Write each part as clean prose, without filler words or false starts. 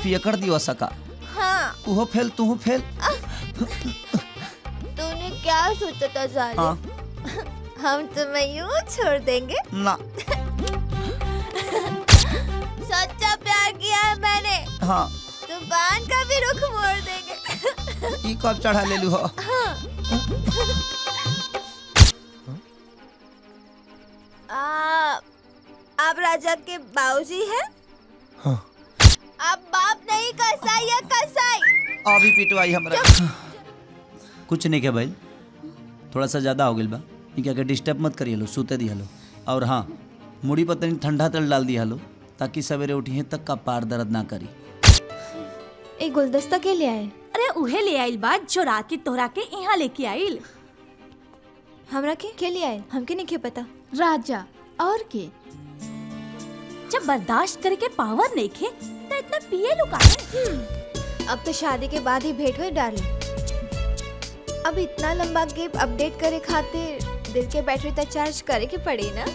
पियकर दियो सका। हाँ। उहो फेल तू फेल। तूने क्या सोचा था जालिम? हाँ। हम तुम्हें यूं छोड़ देंगे? ना। सच्चा प्यार किया है मैंने। हाँ। तूफान का भी रुख मोड़ देंगे। ई कब चढ़ा ले लू हो? हाँ। आप राजा के बाबूजी हैं? हाँ। आप बाप नहीं कसाई या कसाई? अभी पिटवाई हमरा। कुछ नहीं के भाई, थोड़ा सा ज्यादा हो गया बा। इनके आगे डिस्टर्ब मत करिए लो, सूते दिया लो। और हाँ, मुड़ी पर तनी ठंडा तेल डाल दिया लो ताकि सवेरे उठिए तक का पार दर्द ना करी। एक गुलदस्ता के ले आए? अरे उहे ले आइल बा जो रात की तोहरा के यहाँ लेके आइल। हमरा के ले आए? हमके नहीं के पता। राजा और के जब बर्दाश्त करे के पावर नहीं खे तो इतना पिए लुका। अब तो शादी के बाद ही भेंट हुई डार्लिंग। अब इतना लंबा गैप अपडेट करे खातिर दिल के बैटरी तक चार्ज करे के पड़ी ना।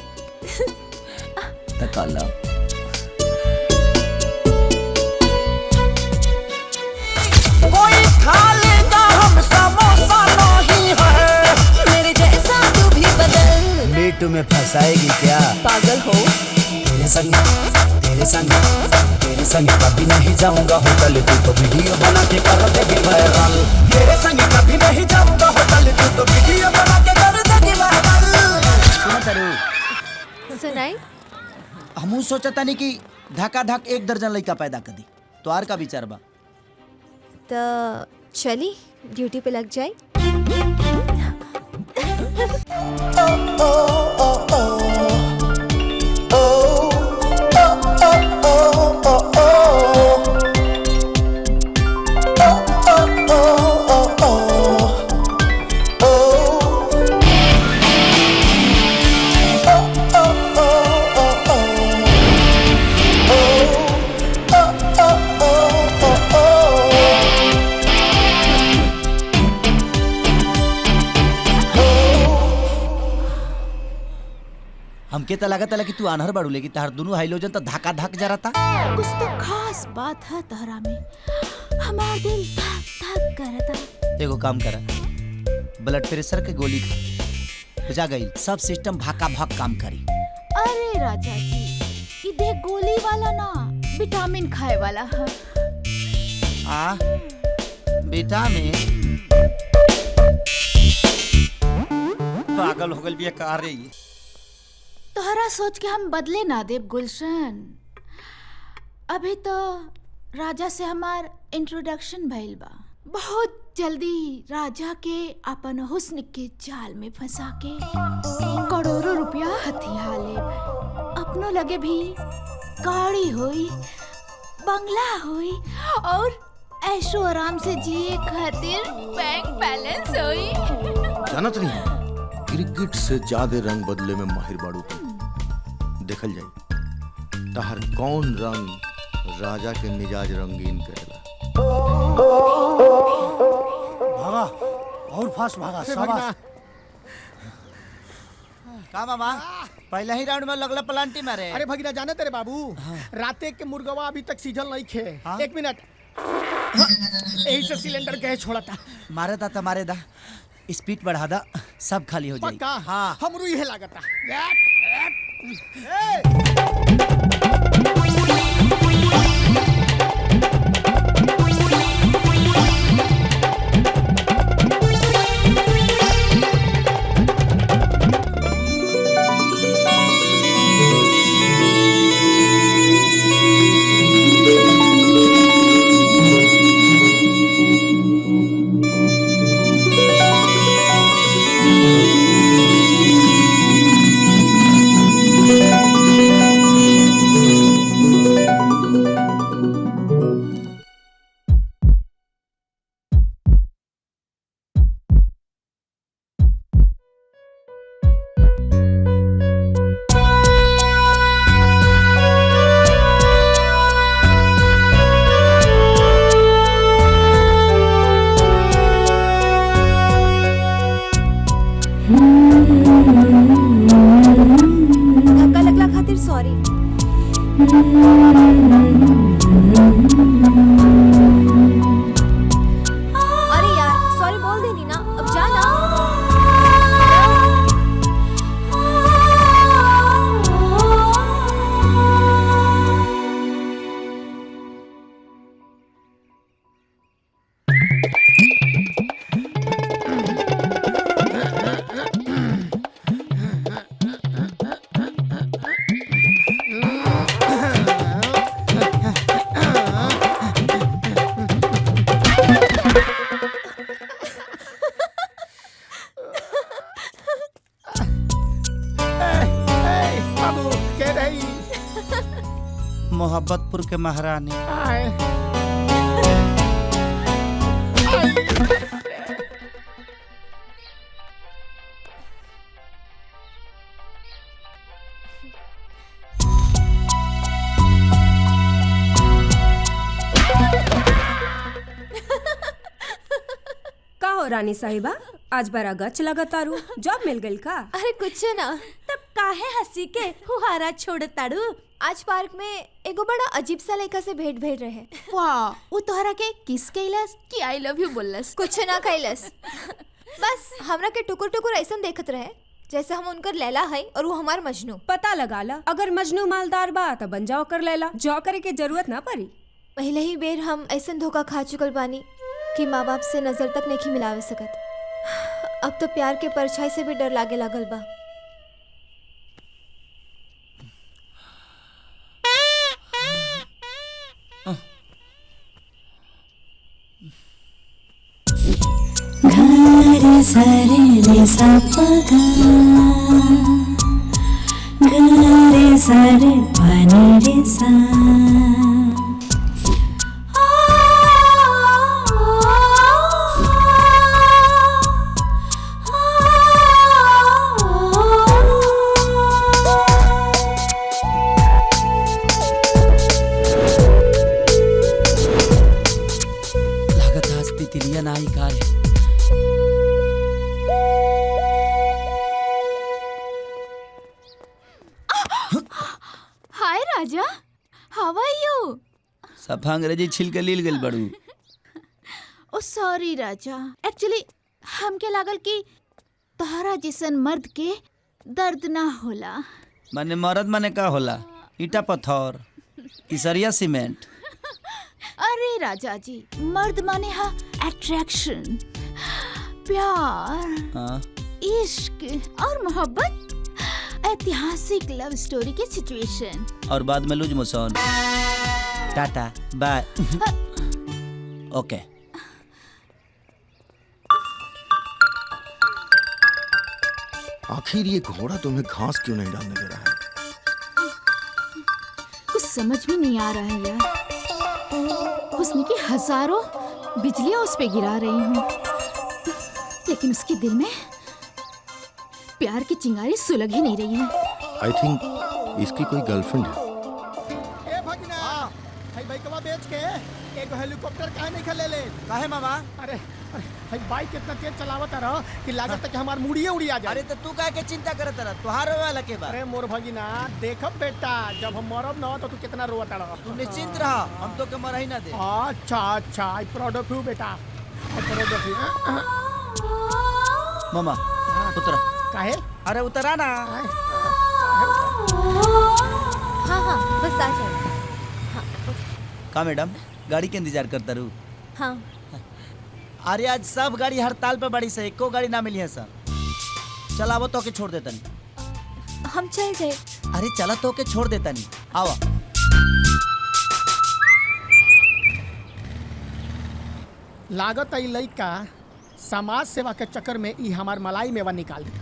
तकाला कोई खा लेगा हम समोसा नहीं है। मेरे जैसा तू भी बदल। मीट में फंसाएगी क्या? पागल हो। तेरे संग कभी नहीं जाऊंगा होटल, तू तो वीडियो बना के कर देगी वायरल। तेरे संग कभी नहीं जाऊंगा होटल, तू तो वीडियो बना के कर देगी वायरल। सुना तारू, सुनाई? हमू सोचता नहीं कि धक्का धक 1 दर्जन लड़का पैदा कर दी। तो आर का विचार बा? तो चली ड्यूटी पे लग जाए। हमके तो लगा था कि तू अनहर बाड़ू, लेकिन तार दोनों हाइलोजन तो धक्का धक जा रहा था। कुछ तो खास बात है तोहरा में, हमारा दिल धक धक करता। एगो काम करा, ब्लड प्रेशर के गोली खा, हो जा गई सब सिस्टम भाका भाक काम करी। अरे राजा जी, ये देख गोली वाला ना विटामिन खाए वाला है। विटामिन पागल हो गल बिया का रे। तोहरा सोच के हम बदले ना देव गुलशन। अभी तो राजा से हमार इंट्रोडक्शन भइल बा। बहुत जल्दी राजा के अपन हुस्न के जाल में फंसा के करोड़ों रुपया हथिया लेब। अपनों लगे भी गाड़ी होई, बंगला होई और ऐशो आराम से जिए खातिर बैंक बैलेंस होई। जानत नहीं, क्रिकेट से ज्यादा रंग बदले में माहिर बाड़ू तू। देखल जाए तहर कौन रंग राजा के मिजाज रंगीन करेला। भागा और फास्ट भागा। शाबाश। का मामा पहला ही राउंड में लगला पलांटी मारे। अरे भगीना जाने तेरे बाबू, राते के मुर्गवा अभी तक सीजल नहीं खे। 1 मिनट, यही से सिलेंडर गैस छोड़ा था। मारे दा मारे दा, स्पीड बढ़ा दा, सब खाली हो जाएगी। पक्का? हाँ। हमरू यह लागता। मोहब्बतपुर के महारानी। आए। का हो रानी साहिबा, आज बड़ा गच लगा तारू, जॉब मिल गई का? अरे कुछ ना, तब काहे हंसी के हुहारा छोड़ ताड़ू? आज पार्क में एगो बड़ा अजीब सा लड़का से भेंट भेट रहे। वाह, वो तोहरा के किस कैलस कि आई लव यू बोलस? कुछ ना कैलस, बस हमरा के टुकुर टुकुर ऐसा देखत रहे जैसे हम उनकर लैला है और वो हमार मजनू। पता लगा ला, अगर मजनू मालदार बा तो बन जाओ कर लेला, जॉ करे के जरूरत ना पड़ी। पहले ही बेर हम ऐसा धोखा खा चुकल बानी कि माँ बाप से नजर तक नहीं मिलावे सकत। अब तो प्यार के परछाई से भी डर लागे लागल बा। रे सारे रे सा पा गा रे सारे पानी रे सा लागत आज तितलिया नाही काय। हाय राजा, हाउ आर यू? सफा अंग्रेजी छिल के लील गइल बड़ू। ओ सॉरी राजा, एक्चुअली हमके लागल कि तोहरा जैसन मर्द के दर्द ना होला। माने मर्द माने का होला? ईटा पत्थर कि सरिया सीमेंट? अरे राजा जी, मर्द माने हा अट्रैक्शन, प्यार, हाँ। इश्क और मोहब्बत, ऐतिहासिक लव स्टोरी के सिचुएशन। और बाद में loose motion. Tata bye. Okay. आखिर ये घोड़ा तुम्हें घास क्यों नहीं डालने दे रहा है? कुछ समझ में नहीं आ रहा है यार। हुस्न की हजारों बिजलियां उस पे गिरा रही हूँ, लेकिन उसके दिल में प्यार की चिंगारी सुलग ही नहीं रही है। आई थिंक इसकी कोई गर्लफ्रेंड है। ए भगना, भाई भाई कवा बेच के एक हेलीकॉप्टर काहे नहीं खा ले ले? काहे मामा? अरे अरे भाई बाइक कितना तेज चलावत रहा कि लागत कि हमार मुड़िए उड़िया जाए। अरे तो तू काहे के चिंता करत रहा? तुहार वाला के बा। अरे मोर भगिना, देखब बेटा जब हम मरब ना तो तू कितना रोवत रहा। तू निश्चिंत रहा, हम तो के मरा ही ना दे। अच्छा अच्छा, आई प्राउड ऑफ यू बेटा, आई प्राउड ऑफ यू। मामा उतरा। काहे? अरे उतरा ना। हाँ हाँ, बस आ जाओ। का मैडम, गाड़ी के इंतजार करता रहू? हाँ, अरे आज सब गाड़ी हड़ताल पे बड़ी से, एको गाड़ी ना मिली है सर। चला वो तो के छोड़ देता नहीं। हम चल जाए। अरे चला तो के छोड़ देता नहीं, आवा। लागत आई लइका समाज सेवा के चक्कर में ई हमार मलाई मेवा निकाल दी।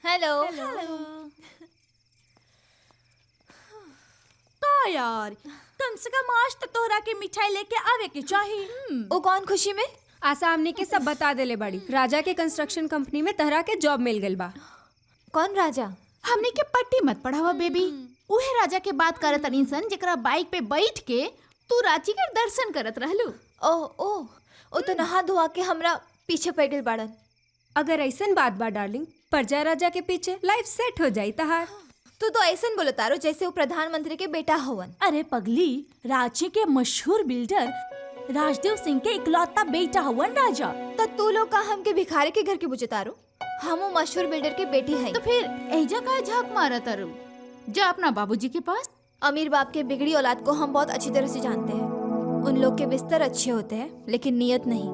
हेलो। का यार, कम से कम आज तो तोहरा के मिठाई लेके आवे के चाहिए। वो कौन खुशी में? आसामनी के सब बता देले बड़ी, राजा के कंस्ट्रक्शन कंपनी में तहरा के जॉब मिल गइल बा। कौन राजा? हमने के पट्टी मत पढ़ावा बेबी। उहे राजा के बात करत तनी सन जेकरा बाइक पे बैठ के तू रांची के दर्शन करत रहलू। ओह ओह, वो तो नहा धोआ के हमरा पीछे पड़ गइल बाड़न। अगर ऐसन बात बा डार्लिंग, प्रजा राजा के पीछे लाइफ सेट हो जाई तहार। तू तो ऐसा बोलो तारो जैसे वो प्रधानमंत्री के बेटा होवन। अरे पगली, रांची के मशहूर बिल्डर राजदेव सिंह के इकलौता बेटा हुवन राजा। तो तू लोग का हमके भिखारी के घर के बुझे तारो? हम वो मशहूर बिल्डर के बेटी हैं। तो फिर एजा का झाक मारा तारू? जा अपना बाबूजी के पास। अमीर बाप के बिगड़ी औलाद को हम बहुत अच्छी तरह से जानते हैं। उन लोग के बिस्तर अच्छे होते हैं लेकिन नीयत नहीं।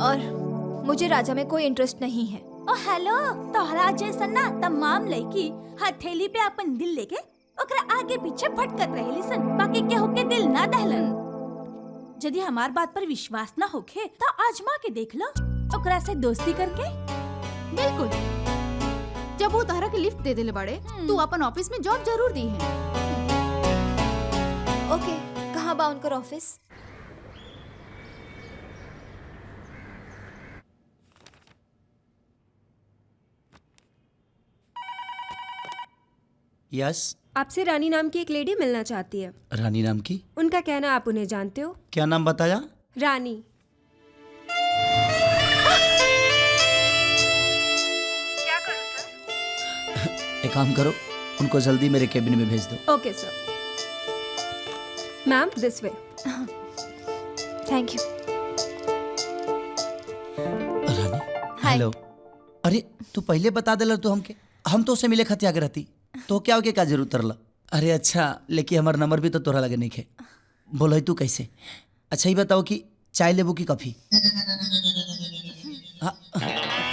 और मुझे राजा में कोई इंटरेस्ट नहीं है। ओ हेलो, तोहरा जैसा ना तमाम लड़की हथेली पे अपन दिल लेके ओकरा आगे पीछे भटकत रहेली सन, बाकी केहू के दिल ना दहलन। यदि हमार बात पर विश्वास ना होखे तो आजमा के देख लो, ओकरा से दोस्ती करके। बिल्कुल, जब वो तोहरा के लिफ्ट दे देले बड़े, तू अपन ऑफिस में जॉब जरूर दी है। ओके, कहाँ बा उनकर ऑफिस? यस। आपसे रानी नाम की एक लेडी मिलना चाहती है। रानी नाम की? उनका कहना आप उन्हें जानते हो। क्या नाम बताया? रानी। क्या करूं सर? एक काम करो, उनको जल्दी मेरे केबिन में भेज दो। Okay sir. Ma'am, this way. Thank you. Rani, hello. अरे तू पहले बता देला तो हम तो उसे मिले खातिर आगे रहती तो क्या हो के का जरूरत तरला। अरे अच्छा, लेकिन हमारा नंबर भी तो तोरा लगे नहीं खे। बोलो तू कैसे? अच्छा ही बताओ कि चाय लेबू की कॉफी?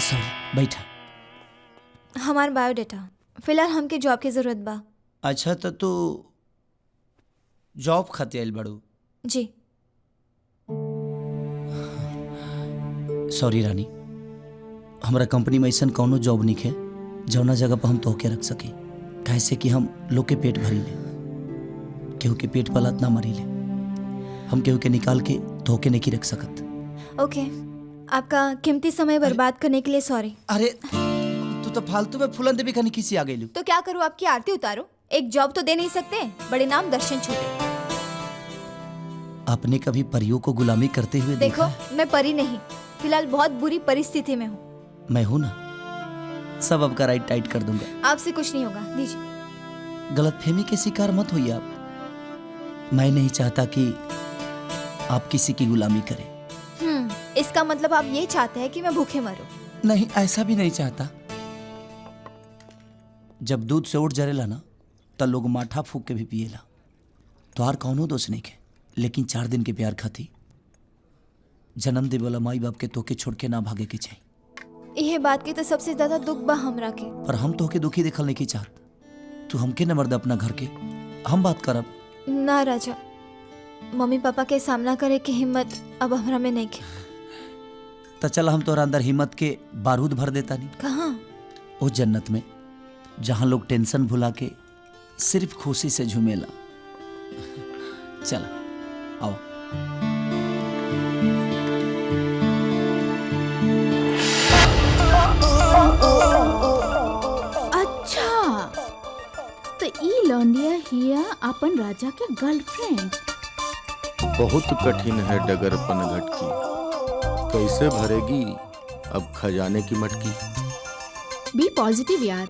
सॉरी, बैठा। हमार बायोडाटा फिलहाल हमके जॉब की जरूरत बा। अच्छा, तो तू जॉब खातिर आइल बाड़ू? जी। सॉरी रानी, हमारा कंपनी में ऐसा कौनो जॉब नहीं है जौना जगह पर हम तोहके रख सके। कैसे कि हम लोग के पेट भरी ले, केहू के पेट पलत ना मरी ले। हम केहू के निकाल के धोखे नहीं रख सकत। ओके, आपका कीमती समय बर्बाद करने के लिए सॉरी। अरे तू तो फालतू में फूलन देवी खानी किसी आ गई। तो क्या करूँ, आपकी आरती उतारो? एक जॉब तो दे नहीं सकते? बड़े नाम दर्शन छोटे। आपने कभी परियों को गुलामी करते हुए देखो, देखा? मैं परी नहीं, फिलहाल बहुत बुरी परिस्थिति में हूँ। मैं हूं ना, सब आपका राइट टाइट कर दूंगा। आपसे कुछ नहीं होगा, दीजिए। गलतफहमी के शिकार मत होइए आप। मैं नहीं चाहता कि आप किसी की गुलामी करें। इसका मतलब आप ये चाहते हैं कि मैं भूखे मरूं? नहीं, ऐसा भी नहीं चाहता। जब दूध से उठ जरेला ना तो लोग माठा फूक के भी पिएला। तो आर कौनो दोष नहीं के, लेकिन 4 दिन के प्यार खाती जन्म दे वाला माई बाप के तोके छोड़ के ना भागे के चाहिए। यह बात की तो सबसे ज्यादा दुख बा हमरा के। पर हम तोके दुखी देखल नहीं की चाहत। तू हमके न मर्द अपना घर के, हम बात करब ना राजा। मम्मी पापा के सामना करे की हिम्मत अब हमरा में नहीं के। तो चल हम तोरा अंदर हिम्मत के बारूद भर देता नहीं। कहाँ? उस जन्नत में जहाँ लोग टेंशन भुला के सिर्फ खुशी से झूमेला। चला आओ। अच्छा, तो ई लौंडिया हिया अपन राजा के गर्लफ्रेंड। बहुत कठिन है डगर पनघट की, कैसे भरेगी अब खजाने की मटकी। बी पॉजिटिव यार।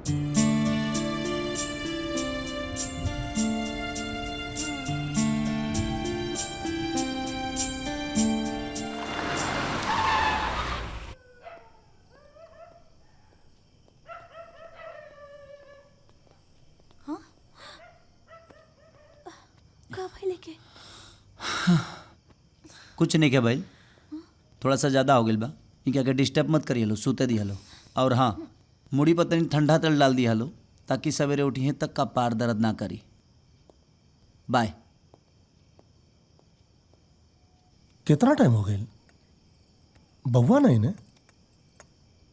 लेके कुछ नहीं क्या भाई, थोड़ा सा ज़्यादा हो गया बा। इनके अगर डिस्टर्ब मत करिए लो, सूते दिया लो। और हाँ, मुड़ी पर तनी ठंडा तेल डाल दिया लो ताकि सवेरे उठिए तक का पार दर्द ना करी। बाय। कितना टाइम हो गया? बउआ नहीं ने?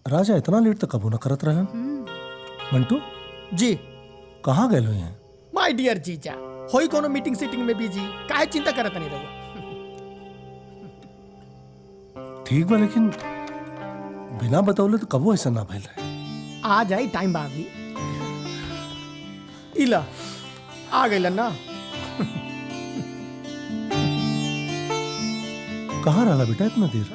राजा इतना लेट तक कबू न करत रहन। मंटू जी। कहाँ गए हुए हैं? माय डियर जीजा, होई कोनो मीटिंग सीटिंग में बिजी, काहे चिंता करत नहीं रहो। ठीक बा, लेकिन बिना बतौले तो कबू ऐसा ना भइल रहे। आ जाई टाइम बागी। इला आ गइल ना। कहाँ रहला बेटा इतना देर?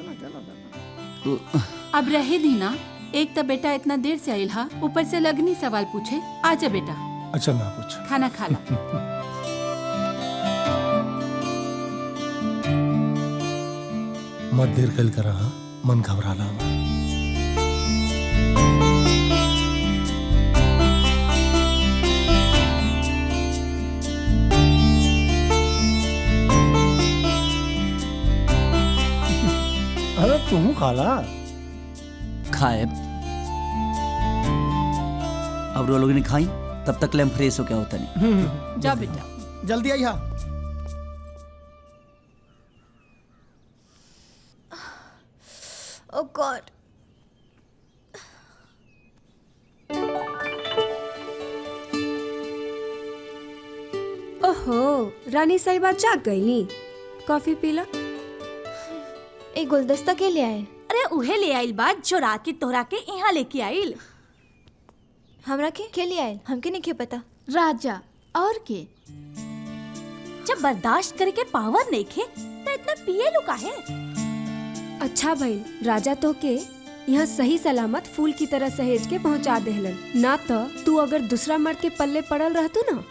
अब रहे दी ना, एक तो बेटा इतना देर से आइल हा, ऊपर से लगनी सवाल पूछे। आजा बेटा। अच्छा ना पूछ, खाना खा ला। मत देर कल करा, मन घबराला हमारा। खाला खाए अब वो लोग ने खाई तब तक ले हम फ्रेश हो क्या होता नहीं। जा बेटा। जल्दी आई हा। ओह गॉड। ओहो, रानी साहिबा जाग गई। कॉफी पीला। एक गुलदस्ता के लिए आए। अरे उहे ले आइल बात जो रात के तोहरा के यहाँ लेके आइल। हमरा के लिए आए, हमके नहीं के पता। राजा और के जब बर्दाश्त करे के पावर नहीं खे तो इतना पिए लो काहे? अच्छा भाई, राजा तो के यहाँ सही सलामत फूल की तरह सहेज के पहुँचा देहलन। ना तो तू अगर दूसरा मर्द के पल्ले पड़ल रहतू ना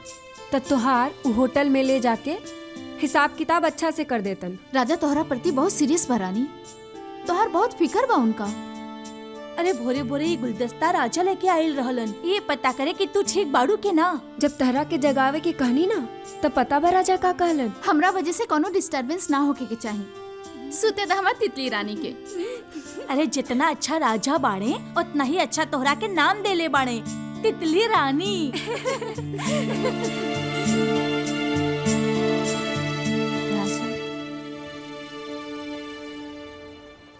तो तुहार उ होटल में ले जाके हिसाब किताब अच्छा से कर देतन। राजा तोहरा प्रति बहुत सीरियस बा रानी, तोहर बहुत फिकर बा उनका। अरे भोरे भोरे ये गुलदस्ता राजा लेके आइल रहलन, ये पता करे कि तू ठीक बाड़ू के ना। जब तहरा के जगावे के कहनी ना तब पता बा राजा का कहलन। हमरा वजह से कोनो डिस्टरबेंस ना होके के चाहिए। सुते द हमार तितली रानी के। अरे जितना अच्छा राजा बाड़े उतना ही अच्छा तोहरा के नाम देले बाड़े, तितली रानी।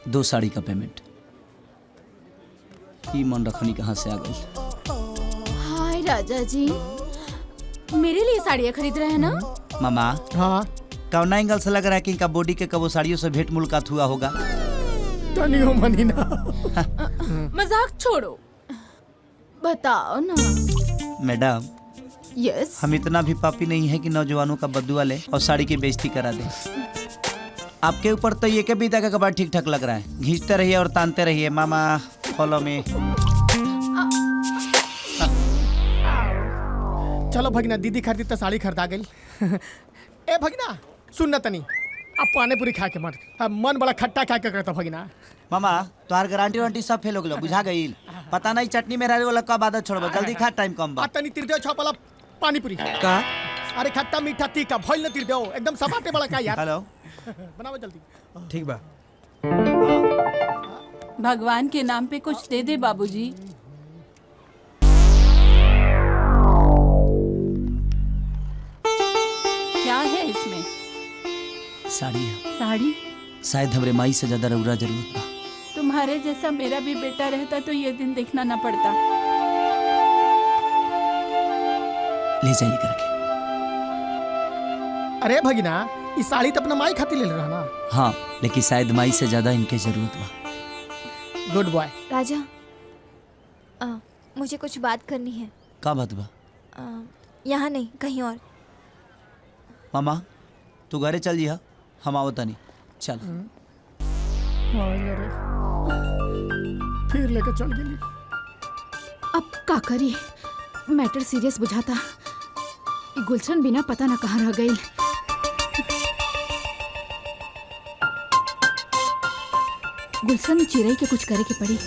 दो साड़ी का पेमेंट। ये मन रखनी कहाँ से आ गई? हाय राजा जी, मेरे लिए साड़ियाँ खरीद रहे हैं ना? मामा हाँ कौना एंगल से लग रहा है कि इनका बॉडी के कबो साड़ियों से भेंट मुलाकात हुआ होगा। तनियो मनी ना। मजाक छोड़ो, बताओ ना। मैडम यस, हम इतना भी पापी नहीं है कि नौजवानों का बदुआ ले और साड़ी की बेइज्जती करा दे। आपके ऊपर तो ये के बीता का कपड़ा ठीक ठाक लग रहा है। घींचते रहिए और तानते रहिए। मामा फॉलो में। चलो भगना, दीदी खरीदी तो साड़ी खरीदा गई। ए भगना सुन न तनी, अब पानी पूरी खा के मत। अब मन बड़ा खट्टा खा के करता भगना। मामा तोहार गारंटी वारंटी सब फेल हो गलो, बुझा गई। पता नहीं चटनी में रहने वाला कब आदत छोड़बो। जल्दी खा, टाइम कम बा। तनी तिर दे छपला पानी पूरी का। अरे खट्टा मीठा तीखा भइल न तिर दो, एकदम सपाटे बड़ा का यार। हेलो बनाओ जल्दी। ठीक बा। भगवान के नाम पे कुछ दे दे बाबूजी। क्या है इसमें? साड़ी है। साड़ी? शायद हमरे माई से ज्यादा रउरा जरूरत बा। तुम्हारे जैसा मेरा भी बेटा रहता तो ये दिन देखना ना पड़ता। ले जाइए करके। अरे भगना, इस साड़ी तो अपना माई खातिर ले रहा ना। हाँ, लेकिन शायद माई से ज्यादा इनके जरूरत बा। Good boy. राजा, मुझे कुछ बात करनी है। का बात बा? यहाँ नहीं, कहीं और। मामा तू घरे चल जिहा, हम आवता नहीं। चल। फिर लेकर चल गेली। अब का करी? मैटर सीरियस बुझाता। गुलशन बिना पता न कहाँ रह गई। गुलशन चिरई के कुछ करे के पड़ी।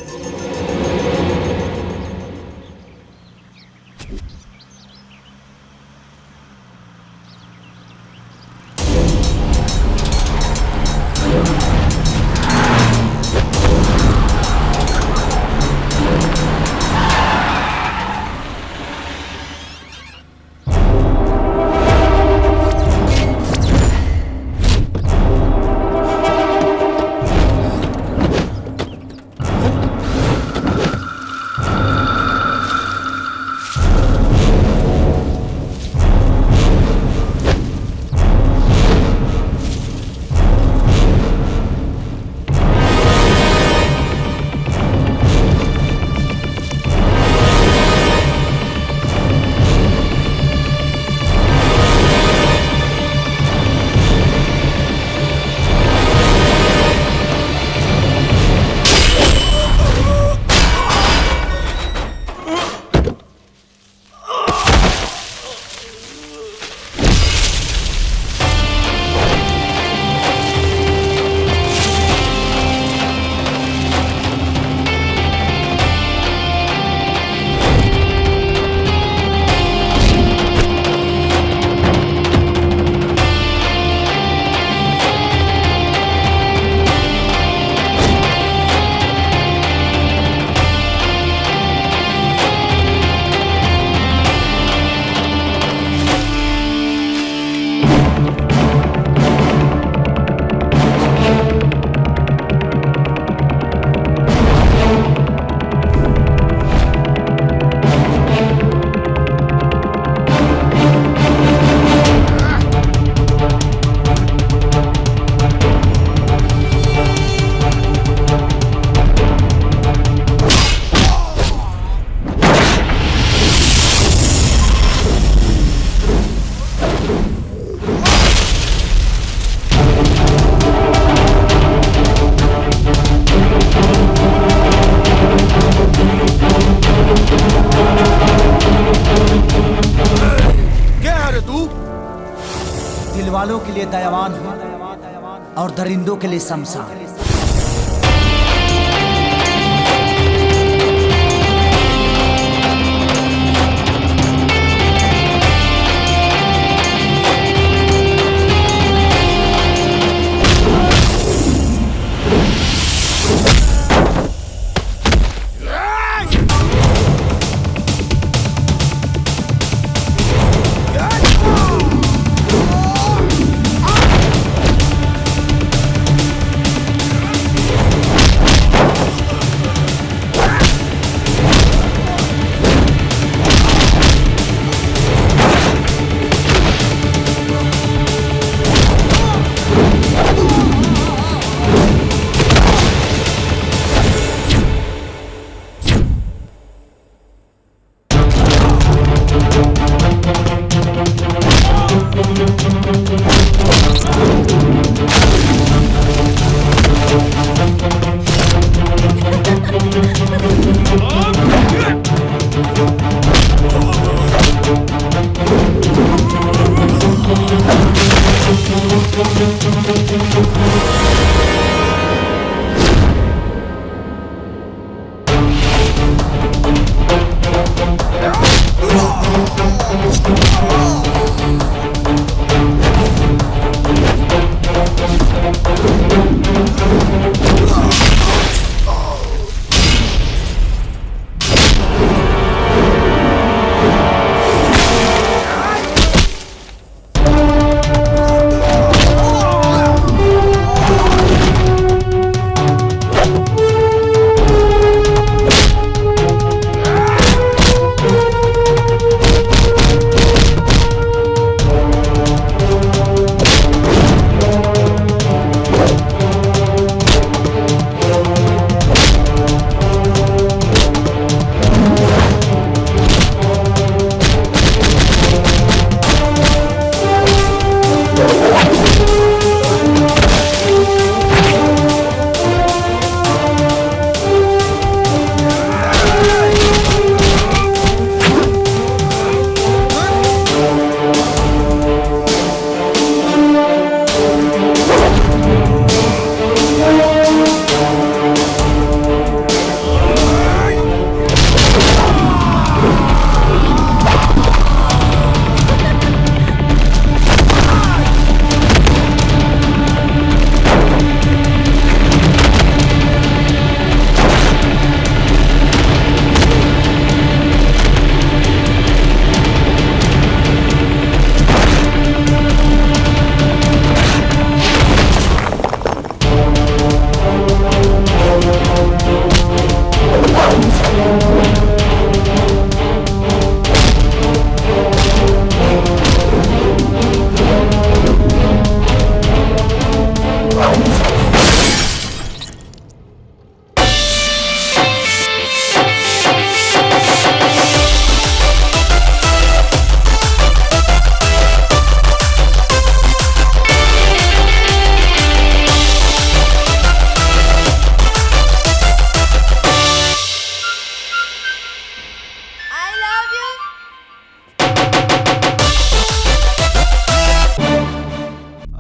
वालों के लिए दयावान हूँ और दरिंदों के लिए शमशान।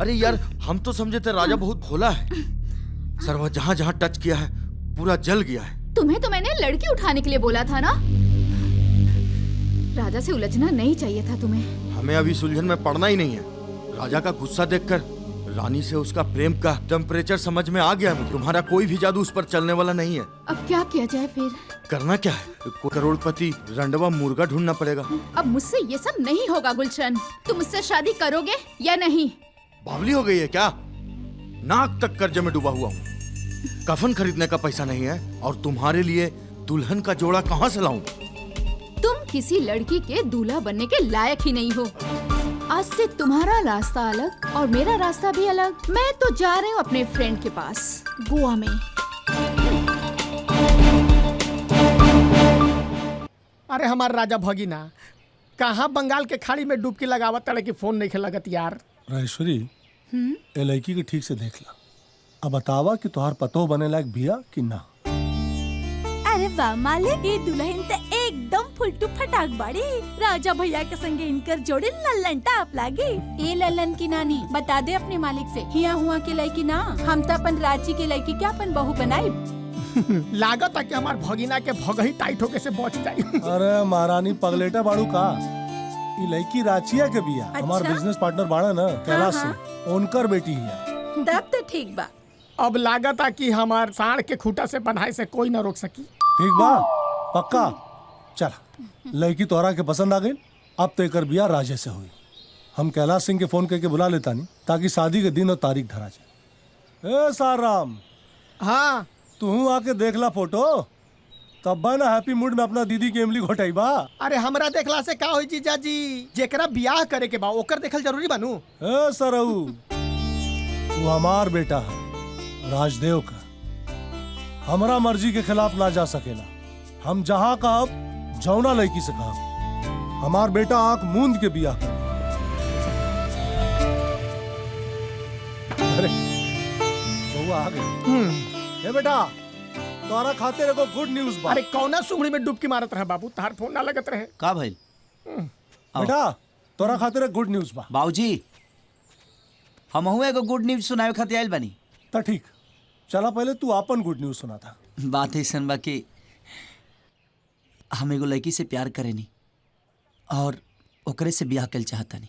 अरे यार, हम तो समझे थे राजा बहुत भोला है। सरवा जहाँ जहाँ टच किया है पूरा जल गया है। तुम्हें तो मैंने लड़की उठाने के लिए बोला था ना। राजा से उलझना नहीं चाहिए था तुम्हें। हमें अभी सुलझन में पड़ना ही नहीं है। राजा का गुस्सा देखकर रानी से उसका प्रेम का टेम्परेचर समझ में आ गया। तुम्हारा कोई भी जादू उस पर चलने वाला नहीं है। अब क्या किया जाए फिर? करना क्या है, कोई करोड़पति रंडवा मुर्गा ढूंढना पड़ेगा। अब मुझसे ये सब नहीं होगा गुलशन। तुम मुझसे शादी करोगे या नहीं? बावली हो गई है क्या? नाक तक कर्जे में डूबा हुआ हूँ। कफन खरीदने का पैसा नहीं है और तुम्हारे लिए दुल्हन का जोड़ा कहाँ से लाऊं? तुम किसी लड़की के दूल्हा बनने के लायक ही नहीं हो। आज से तुम्हारा रास्ता अलग और मेरा रास्ता भी अलग। मैं तो जा रही हूँ अपने फ्रेंड के पास गोवा में। अरे हमार राजा भगीना कहाँ बंगाल के खाड़ी में डुबकी लगावत तड़े की फोन नहीं खेलगत यार। राजेश्वरी, ए लड़की के ठीक से देख ला। अब बतावा कि तुहार पतो बने लायक बिया कि ना। अरे वाह मालिक, ये दुल्हन तो एकदम फुलटू फटाक बाड़ी। राजा भैया के संगे इनकर जोड़ी लल्लन टाप लागी। ए लल्लन की नानी बता दे अपने मालिक से, हिया हुआ के लड़की ना, हम तो अपन रांची के लड़की क्या अपन बहू बनाई। लागत है कि हमार भगिना के भगही टाइट होके से बच जाई। अरे महारानी पगलेटा बाड़ू का, ई लड़की राचिया के बिया। हमार बिजनेस पार्टनर बाड़ा ना कैलाश से, उनकर बेटी है। तब तो ठीक बा। अब लागत है कि हमार साढ़ के खूटा से बनाए से कोई न रोक सकी। ठीक बा, पक्का। चल, लड़की तोहरा के पसंद आ गई, अब तो एकर बिया राजे से हुई। हम कैलाश सिंह के फोन करके बुला लेता नहीं, ताकि शादी के दिन और तारीख धरा जाए। ए साराम, हाँ तू आके देख ला फोटो, तब बा ना हैप्पी मूड में अपना दीदी के इमली घोटाई बा। अरे हमरा देखला से का होई जीजा जी, जेकरा बियाह करे के बा ओकर देखल जरूरी बानू। ए सरऊ, तू हमार बेटा है, राजदेव का, हमरा मर्जी के खिलाफ ना जा सकेला। हम जहाँ कहब जौना लड़की से कहब, हमार बेटा आंख मूंद के बियाह कर। अरे बउआ आ गई। ए बेटा, तोरा खाते रे को गुड न्यूज़ बा। अरे कौना सुमड़ी में डुबकी मारत रहे बाबू, तार फोन ना लगत रहे का भाई? बेटा, तोरा खाते रे गुड न्यूज़ बा। बाबूजी, हम एगो गुड न्यूज सुनावे खातिर आइल बानी। तो ठीक, चला पहले तू आपन गुड न्यूज़ सुना था। बात ऐसन बा कि हम एगो लड़की से प्यार करेनी और ओकरे से ब्याह कल चाहतानी।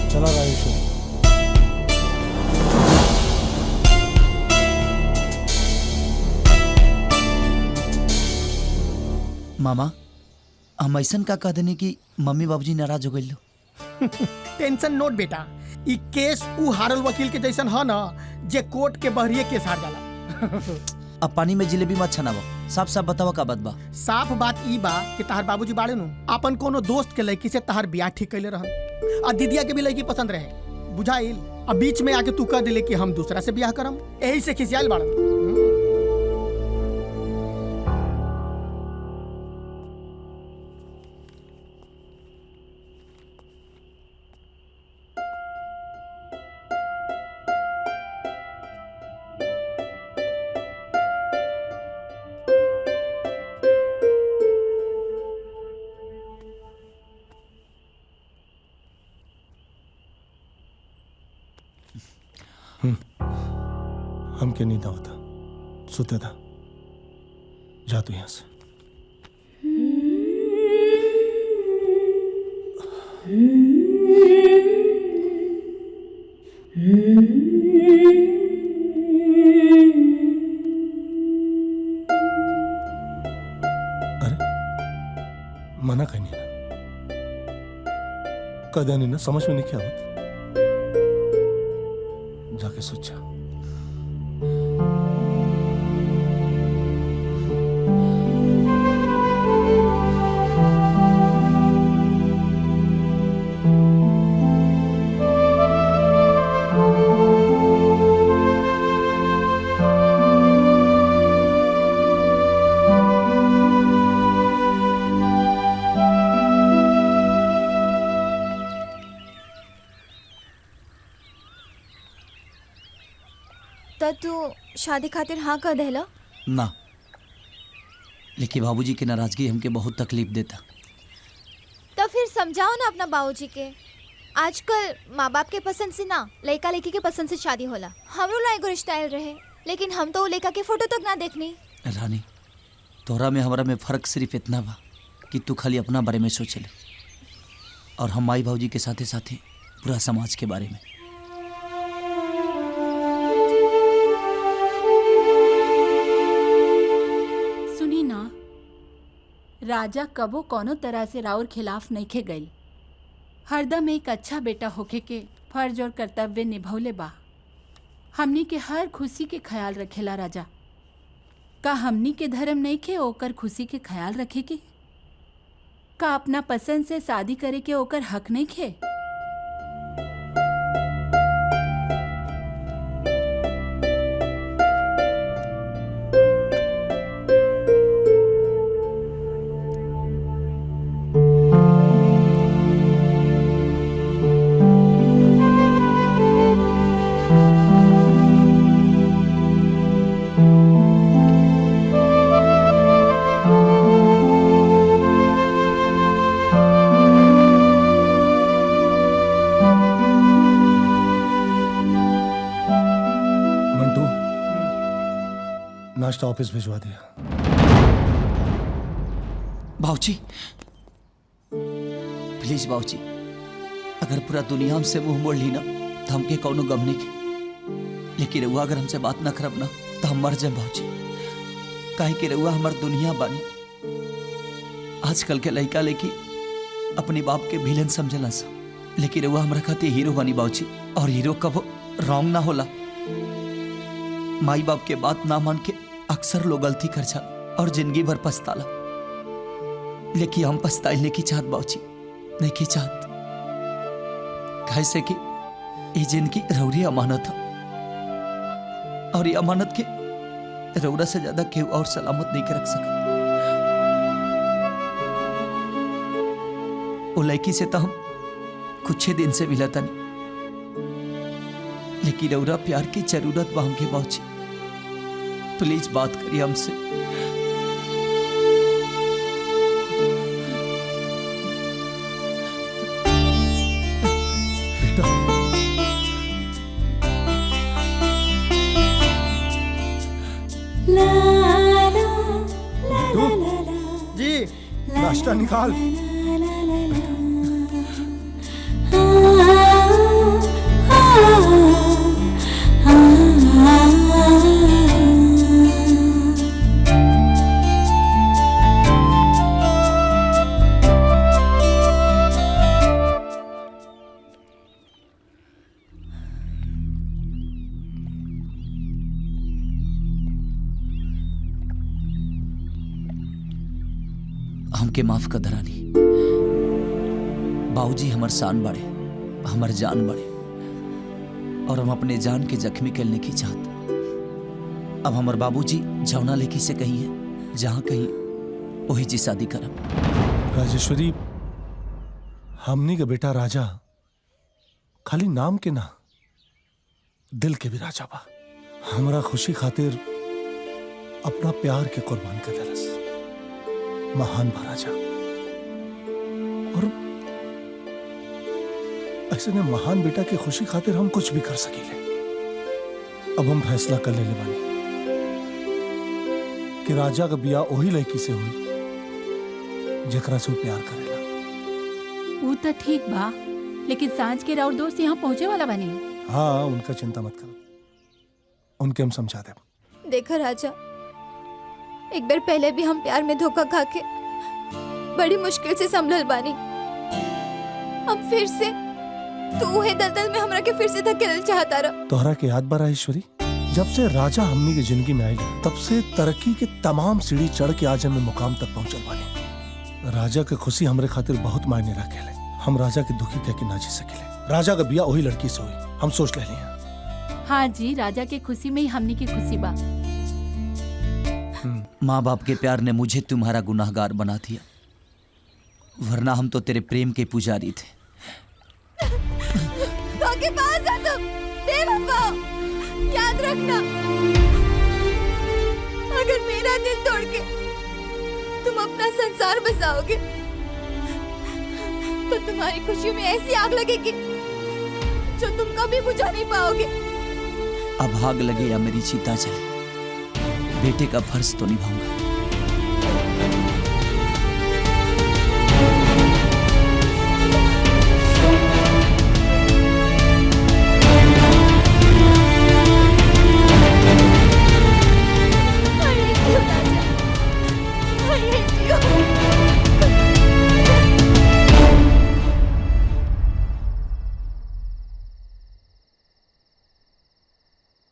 चला राजेश्वरी। मामा, हम ऐसन का कह देनी कि मम्मी बाबूजी नाराज हो गइल लो। टेंशन नोट बेटा, ई केस उ हारल वकील के जैसन है ना, जे कोर्ट के बहरिए केस हार जाला। अब पानी में जिलेबी मत छनावा, साफ साफ बतावा का बात बा। साफ बात ई बा कि तहार बाबूजी बाड़े नु अपन कोनो दोस्त के लड़की से तहार बियाह ठीक कैले रहन, आ दीदिया के भी लड़की पसंद रहे, बुझाइल। अब बीच में आके तू कह दिले कि हम दूसरा से बियाह करम, यही से खिसियाल बाड़न। हमके नींद आवता, सुते था। जा तू यहाँ से। अरे मना कहीं ना, कदा नहीं ना, समझ में नहीं क्या होता। जाके सोचा। तो तू शादी खातिर हाँ कह देला? ना, लेकिन बाबूजी की नाराजगी हमके बहुत तकलीफ देता। तो फिर समझाओ ना अपना बाबूजी के। आजकल माँ बाप के पसंद से ना, लड़का लड़की के पसंद से शादी होला। हमरो ला एगो रिश्ता आयल रहे, लेकिन हम तो वो लड़का के फोटो तक ना देखनी। रानी, तोहरा में हमरा में फर्क सिर्फ इतना बा कि तू खाली अपना बारे में सोचले, और हम माई बाबूजी के साथे साथे पूरा समाज के बारे में। सुनी ना, राजा कबो कोनो तरह से राउर खिलाफ नहीं खे गई। हरदम एक अच्छा बेटा होके के फर्ज और कर्तव्य निभौले बा। हमनी के हर खुशी के ख्याल रखेला राजा। का हमनी के धर्म नहीं खे ओकर खुशी के ख्याल रखे के? का अपना पसंद से शादी करे के ओकर हक नहीं खे? नाश्ता ऑफिस भिजवा दिया। बाबूजी प्लीज बाबूजी, अगर पूरा दुनिया हमसे मुंह मोड़ ली ना तो हमके कौनो गम नहीं के, लेकिन रउआ अगर हमसे बात ना करब ना तो हम मर जाए बाबूजी। काहे कि रउआ हमार दुनिया बानी। आजकल के लड़का लेकी अपने बाप के विलेन समझला सा, लेकिन रउआ हमरा खातिर हीरो बनी बाबूजी, और हीरो कब रॉन्ग ना होला। माई बाप के बात ना मान के अक्सर लोग गलती कर जा और जिंदगी भर पछताला, लेकिन हम पछताइले की चाहत बाबूजी, नहीं की चाहत। कैसे कि ये जिंदगी रौरी अमानत है, और ये अमानत के रौरा से ज्यादा केहू और सलामत नहीं के रख सकत। वो लड़की से तो हम कुछ ही दिन से मिला था नहीं, लेकिन रौरा प्यार की जरूरत बा हमके बाबूजी। प्लीज बात करिए हमसे। जी नाश्ता निकाल। हमके माफ कर दरानी। बाबूजी हमर शान बड़े, हमर जान बड़े, और हम अपने जान के जख्मी करने की चाहत। अब हमर बाबूजी जौना लेकी से कही है, जहां कहीं वही जी शादी करब। राजेश्वरी, हमनी के बेटा राजा खाली नाम के ना, दिल के भी राजा बा। हमरा खुशी खातिर अपना प्यार के कुर्बान कर दरस। महान बा राजा, और ऐसे ने महान बेटा की खुशी खातिर हम कुछ भी कर सकीले। अब हम फैसला कर लेले बानी कि राजा का बियाह वही लड़की से हुई जेकरा से वो प्यार करेला। वो तो ठीक बा, लेकिन सांझ के राउर दोस्त यहाँ पहुँचे वाला बनी। हाँ, उनका चिंता मत करो, उनके हम समझा दे। देखा राजा, एक बार पहले भी हम प्यार में धोखा खा के बड़ी मुश्किल से संभल बानी। अब फिर से तू है दलदल में हमरा के फिर से धकेल चाहता रहा। तोहरा के याद बा ईश्वरी, जब से राजा हमनी की जिंदगी में आई तब से तरक्की के तमाम सीढ़ी चढ़ के आज हम मुकाम तक पहुंचल बानी। राजा के खुशी हमरे खातिर बहुत मायने रखेले। हम राजा के दुखी कह के ना जी सकेले। राजा का बियाह वही लड़की से हुई, हम सोच ले लिया। हाँ जी, राजा के खुशी में ही हमनी की खुशी बा। माँ बाप के प्यार ने मुझे तुम्हारा गुनाहगार बना दिया, वरना हम तो तेरे प्रेम के पुजारी थे। तो के पास आ तुम बेवफा, याद रखना, अगर मेरा दिल तोड़ के तुम अपना संसार बसाओगे तो तुम्हारी खुशियों में ऐसी आग लगेगी जो तुम कभी बुझा नहीं पाओगे। अब आग लगे या मेरी चिता जले, बेटे का फर्ज तो निभाऊंगा।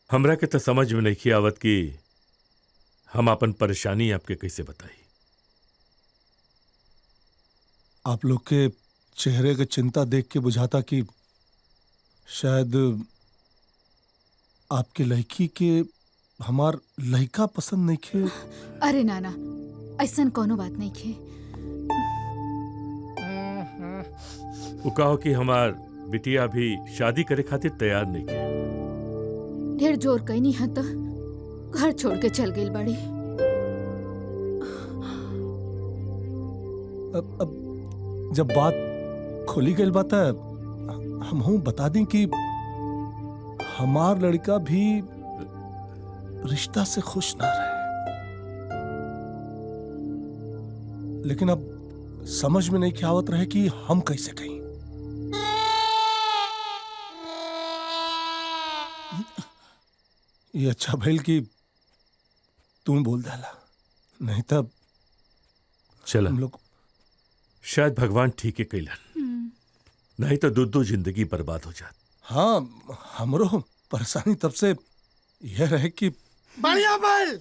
हमरा के तो समझ में नहीं आवत कि हम अपन परेशानी आपके कैसे बताई। आप लोग के चेहरे के चिंता देख के बुझाता कि शायद आपके लड़की के हमार लड़का पसंद नहीं खे। अरे नाना, ऐसा कोनो बात नहीं खे। वो कहो कि हमार बिटिया भी शादी करे खातिर तैयार नहीं है। ढेर जोर कहीं नहीं है तो घर छोड़ के चल गई बड़ी। अब जब बात खोली गई बात है, हम हूं बता दें कि हमार लड़का भी रिश्ता से खुश ना रहे। लेकिन अब समझ में नहीं आवत रहे कि हम कैसे कहीं। ये अच्छा भइल कि तुम बोल डाला, नहीं तब चला हम लोग। शायद भगवान ठीक है कैलन, नहीं तो दो जिंदगी बर्बाद हो जात। हाँ, हमरो परेशानी तब से यह रहे कि बढ़िया बल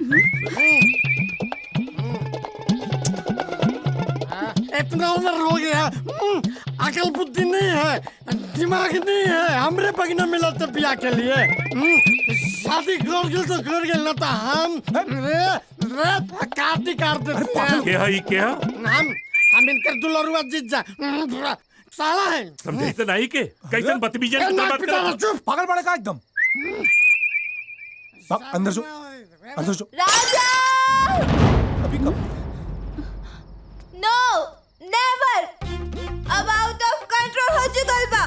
इतना उम्र हो गया, अकल बुद्धि नहीं है, दिमाग नहीं है, हमरे बगना मिला तो बिया के लिए। शादी कर गेल तो कर गेल, ना तो हम काटी काट देते हैं। क्या है क्या? हम इनकर दुलरुआ जीजा साला है। समझे तो नहीं के कैसन बदतमीजी ए, नाक बात पिटा, कर। चुप। पागल पड़े का एकदम। अंदर जो, अंदर जो। राजा! अभी कब? नो, नेवर! अब आउट ऑफ कंट्रोल हो चुकल बा।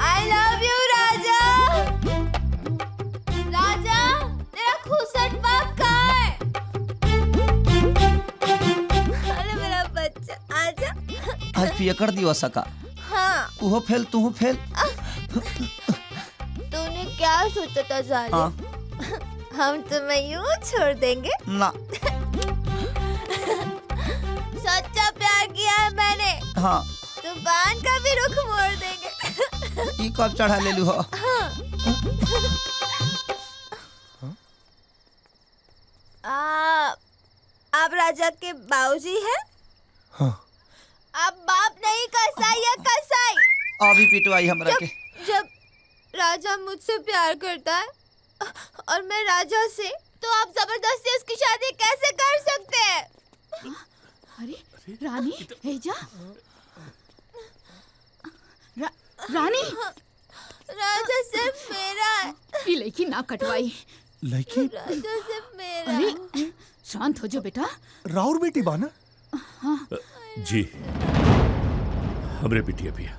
आई लव यू राजा। राजा, तेरा खूसट बाप कहाँ है? अरे मेरा बच्चा, आजा। आज पिया कर दियो सका। हाँ। उहो फेल तू फेल। तूने क्या सोचा था जालिम? हम तुम्हें यूं छोड़ देंगे? ना। सच्चा प्यार किया है मैंने। हाँ। तूफान का भी रुख मोड़ देंगे। ई कब चढ़ा ले लू हो? आप राजा के बाबूजी हैं? हाँ। आप बाप नहीं कसाई या कसाई? अभी पिटवाई हमरा के। जब राजा मुझसे प्यार करता है और मैं राजा से, तो आप जबरदस्ती उसकी शादी कैसे कर सकते हैं? अरे रानी, हेजा, रानी, राजा सिर्फ मेरा है। ये लड़की ना कटवाई। लड़की? राजा सिर्फ मेरा। अरे शांत हो जाओ बेटा। राउर बेटी बाना? हाँ। जी, हमरे बिटिया भी है।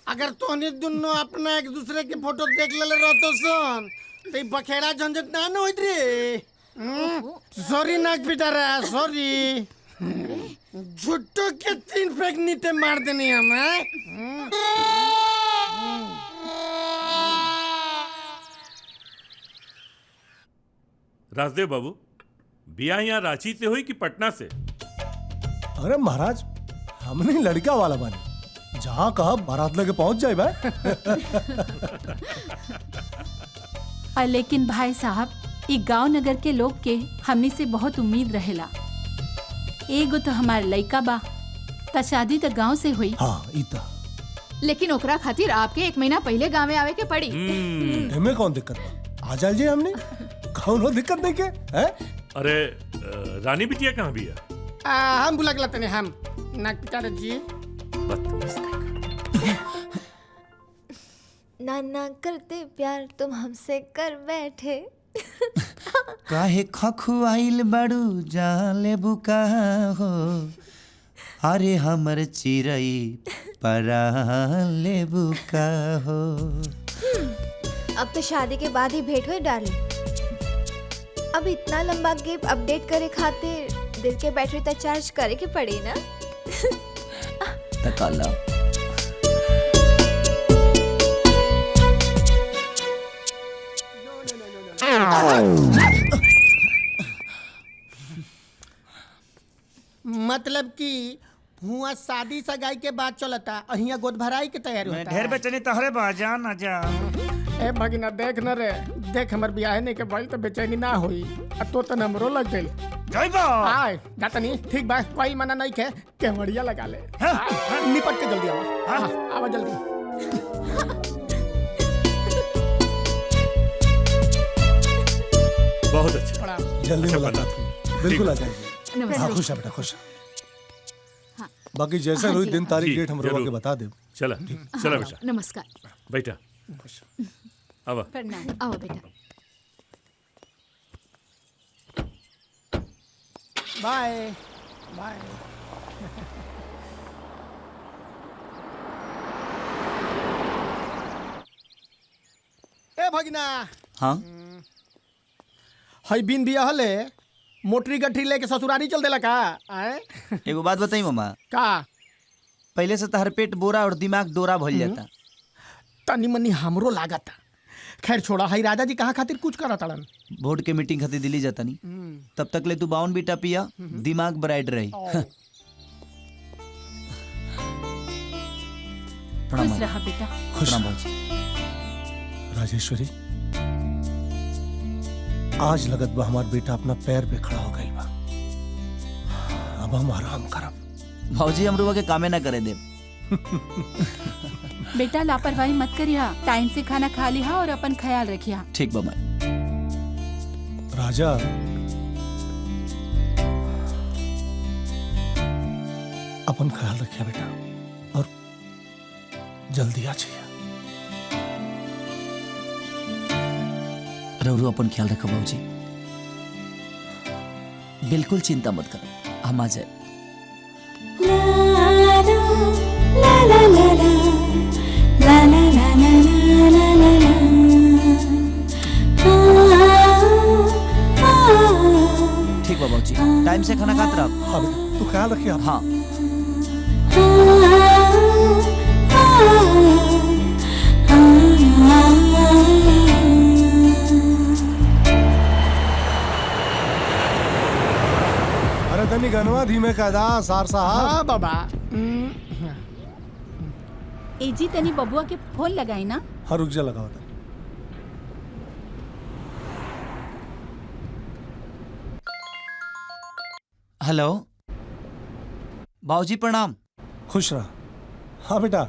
अगर तोनी दोनों अपना एक दूसरे के फोटो देख ले रहतो सन, तो ये बखेड़ा झंझट ना न होइत रे। सॉरी नाक पिटा रहा, सॉरी। झुट्टो के 3 फेंक नीचे मार देनी हम, हैं? राजदेव बाबू, बिया यहाँ रांची से हुई कि पटना से? अरे महाराज, हमने लड़का वाला बने, जहाँ कहा बारात लेके पहुंच जाए भाई। लेकिन भाई साहब, ई गांव नगर के लोग के हमनी से बहुत उम्मीद रहेला। एगो तो हमार लइका बा, त शादी तो गांव से हुई। हाँ, इता। लेकिन ओकरा खातिर आपके 1 महीना पहले गाँव में आवे के पड़ी। हमें कौन दिक्कत बा? आ जाइए हमने, कौनो दिक्कत नहीं के, हैं? अरे रानी बिटिया कहाँ भी है? हम बुला के लाते हैं हम। नाक पिटा रहे जी। नाना करते प्यार तुम हमसे कर बैठे। काहे खखुआइल बड़ू जाले बुका हो, अरे हमर चिरई पराले बुका हो। अब तो शादी के बाद ही भेंट हुई डार्लिंग। अब इतना लंबा गैप अपडेट करे खातिर दिल के बैटरी तक चार्ज करे के पड़ी ना। तकाला मतलब कि हुआ शादी सगाई के बाद चलता, अहिया गोद भराई के तैयारी होता। ढेर बेचनी तहरे बाजा ना जा। ए भगिना देख न रे, देख हमर बियाह नहीं के भइल तो बेचैनी ना होई। तो तन हमरो लग गइल। जाइबा आय जातनी ठीक बा, कोई मना नहीं के केवड़िया लगा ले। निपट के जल्दी आवा। हां आवा जल्दी। बहुत अच्छा। जल्दी मुलाकात। बिल्कुल आ जाएंगे। हाँ, खुश है बेटा, खुश। बाकी जैसा हुई दिन तारीख डेट हम रोवा के बता दे। चला चला बेटा। नमस्कार बेटा। अब प्रणाम। आओ बेटा। By by. ए भगिना। हाँ हई बिन बिया हले मोटरी गठरी लेके ससुरारी चल देला का आए एगो बात बताई मामा, का पहले से तहर पेट बोरा और दिमाग दोरा भइल जाता। तनी मनी हमरो लागता। खैर छोड़ा, हई राजा जी कहाँ खातिर कुछ करा तड़न। बोर्ड के मीटिंग खातिर दिल्ली जाता नहीं, तब तक ले तू 52 बीटा पिया, दिमाग ब्राइट रही। प्रणाम खुश रहा बेटा। खुश प्रणाम रहा। बाबूजी। राजेश्वरी, आज लगत बा हमार बेटा अपना पैर पे खड़ा हो गई बा। अब हम आराम करब। भाजी हमरुआ के कामे ना करे दे। बेटा लापरवाही मत करिया, टाइम से खाना खा लिया और अपन ख्याल रखिया। ठीक बा माई। राजा, अपन ख्याल रखिया बेटा, और जल्दी आ जाइए। रवरू अपन ख्याल रखो बाबूजी, बिल्कुल चिंता मत करो, हम आ जाए। ठीक बा बाबूजी, टाइम से खाना खाते रहो। हाँ बेटा, तू ख्याल रखिए। हाँ। अरे तनी गनवा धीमे का दा सार साहब। हाँ बाबा। एजी तनी बबुआ के फोन लगाई ना। हाँ रुक जा, लगा होता। हेलो बाबूजी, प्रणाम। खुश रहा। हाँ बेटा,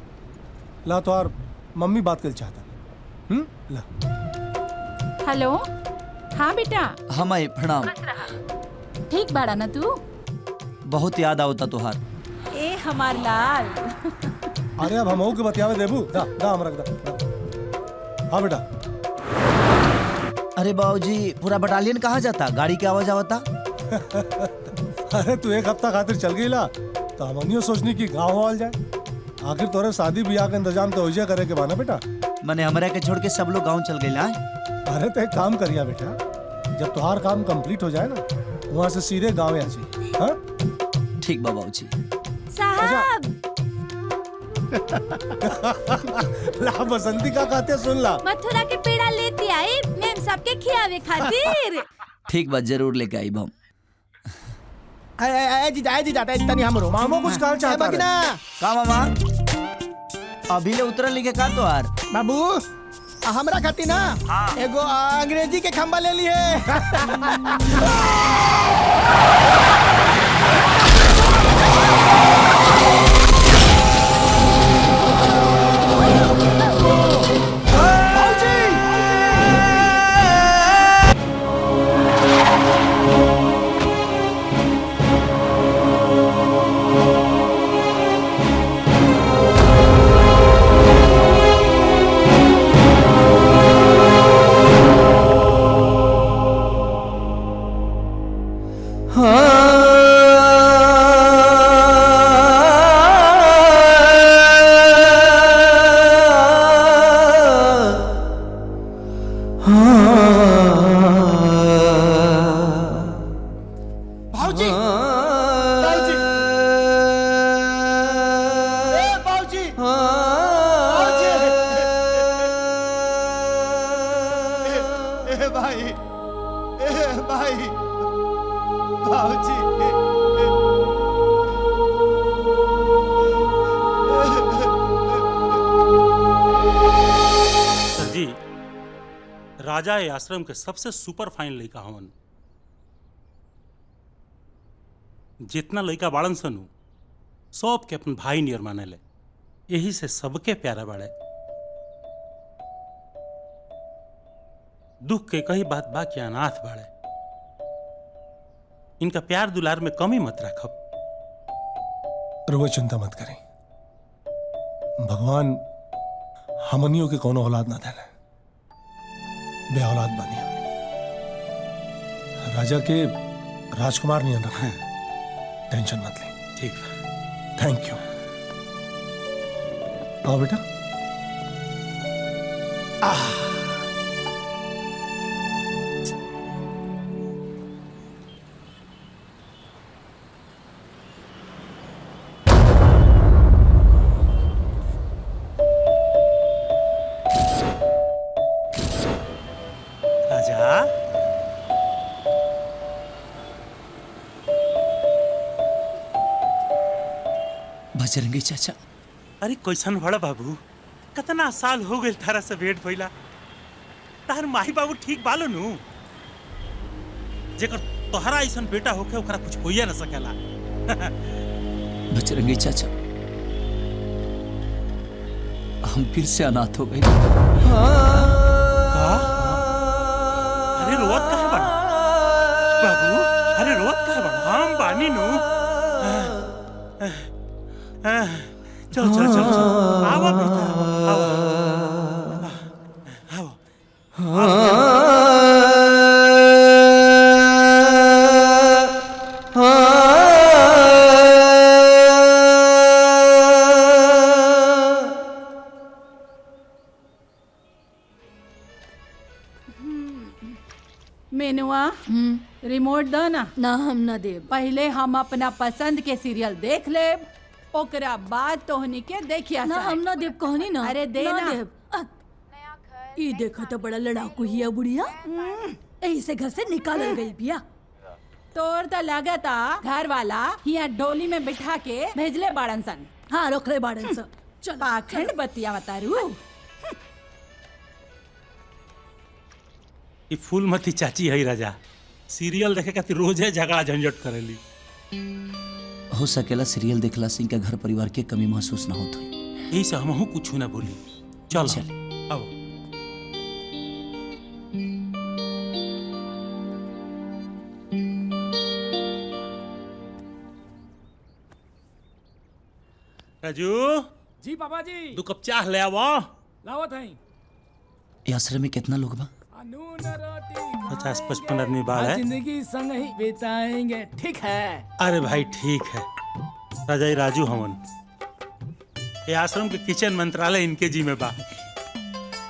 ला तो यार मम्मी बात कर चाहता। ला। हेलो। हाँ बेटा। हाँ माई, प्रणाम। ठीक बाड़ा ना तू? बहुत याद आवता तुहार। ए हमार लाल। अरे अब हम के बतियावे देबू। दा दा हम रख दा। हाँ बेटा। अरे बाबूजी, पूरा बटालियन कहाँ जाता? गाड़ी की आवाज आवता। अरे तू एक हफ्ता खातिर चल गई ला, तो हम सोचनी की गाँव वाल जाए। आखिर तोरे शादी ब्याह का इंतजाम तो होइजे करे के बाना बेटा। मैंने हमारे के छोड़ के सब लोग गाँव चल गए। अरे तो एक काम करिया बेटा, जब तुम्हार काम कंप्लीट हो जाए ना, वहाँ से सीधे गाँव आ जाइए। हाँ ठीक बा बाबूजी। साहब ला बसंती का कहते सुन ला। मथुरा के पेड़ा लेती आई मैम सबके खियावे खातिर। ठीक बा, जरूर लेके आई हम। जीजा तनी हमरो मामो कुछ कहना चाहता है। का मामा? अभी ले उतरल लिखे का तो यार। बाबू हमरा खाती ना एगो अंग्रेजी के खंबा ले लिए। राजा ए आश्रम के सबसे सुपर फाइन लड़का हवन। जितना लड़का बाड़न सनु सब के अपन भाई नियर माने ले, यही से सबके प्यारा बाड़े। दुख के कही बात बा कि अनाथ बाड़े, इनका प्यार दुलार में कमी मत रखब। रुआ चिंता मत करें, भगवान हमनियों के कोनो औलाद ना देले, बे औलाद बनी हमने। राजा के राजकुमार नहीं रखा, टेंशन मत ले। ठीक है, थैंक यू। आओ बेटा। बजरंगी चाचा। अरे कैसन बड़ा बाबू, कितना साल हो गए तारा से भेंट भइला। तार माही बाबू ठीक बालो नु? जेकर तोहरा ऐसन बेटा होके ओकरा कुछ होइए ना सकेला। बजरंगी चाचा, हम फिर से अनाथ हो गए। अरे रोवत काहे बड़ा बाबू? अरे रोवत काहे बड़ा? हम बानी नु। चल चल चल चल, आवा बेटा, आवा। मेनुआ, रिमोट दो ना। ना हम ना दे। पहले हम अपना पसंद के सीरियल देख ले, ओकरा बाद तोहनी के देखिया। ना हम ना देव कहनी ना। अरे दे ना। ई देखो तो बड़ा लड़ाकू हिया बुढ़िया, यही से घर से निकाल गई बिया। तोर तो लगता घर वाला हिया डोली में बिठा के भेजले बाड़न सन। हाँ रोकले बाड़न सन। चल पाखंड बतिया बतारू। ई फूलमती चाची है राजा, सीरियल देखे खातिर रोजे झगड़ा झंझट करेली। हो सकेला सीरियल देखला से इनका घर परिवार के कमी महसूस ना होत होई। यही से हमहू कुछ ना बोली। चल चले। आओ। राजू जी पापा जी। 2 कप चाह ले आवो। लावत है। ये आश्रम में कितना लोग बा? 50-55 आदमी बाहर है। जिंदगी संग ही बिताएंगे, ठीक है? अरे भाई ठीक है। राजा ही राजू हमन, ये आश्रम के किचन मंत्रालय इनके जी में बा।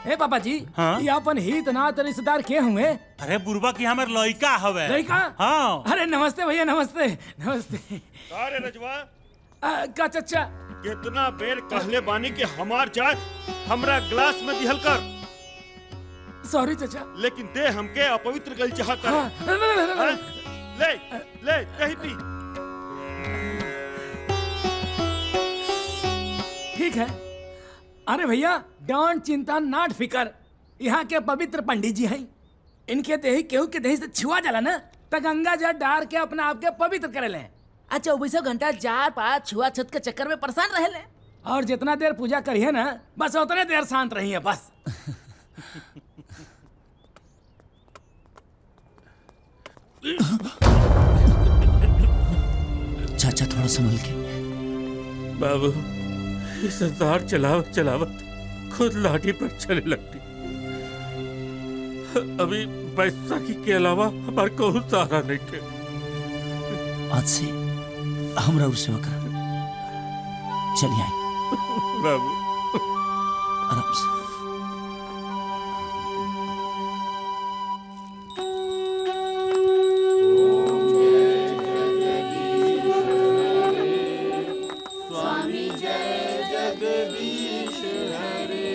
ए पापा जी, हाँ? ये अपन हित नात रिश्तेदार के हुए? अरे बुरबा की हमर लइका हवे। लइका? हाँ। अरे नमस्ते भैया, नमस्ते नमस्ते। अरे रजवा, का चचा कितना बेर कहले बानी कि हमार चाय हमरा ग्लास में दिहल कर। सॉरी चचा। लेकिन दे हमके अपवित्र गल चाहता है। हाँ। ले ले कहीं पी। ठीक है। अरे भैया, डोंट चिंता, नॉट फिकर। यहाँ के पवित्र पंडित जी हैं। इनके देही केहू के देही से छुआ जाला ना, तो गंगा जल डार के अपना आप के पवित्र करे ले। 24 घंटा जार पार छुआ छत के चक्कर में परेशान रहे ले। और जितना देर पूजा करिए ना, बस उतने देर शांत रहिए बस। चाचा थोड़ा संभल के। बाबू, ये सरदार चलावत चलावत खुद लाठी पर चले लगती। अभी बैसाखी के अलावा हमारे को सहारा नहीं थे। आज से हमरा और सेवा करा। चलिए आए बाबू, आराम से। स्वामी जय जगदीश हरे,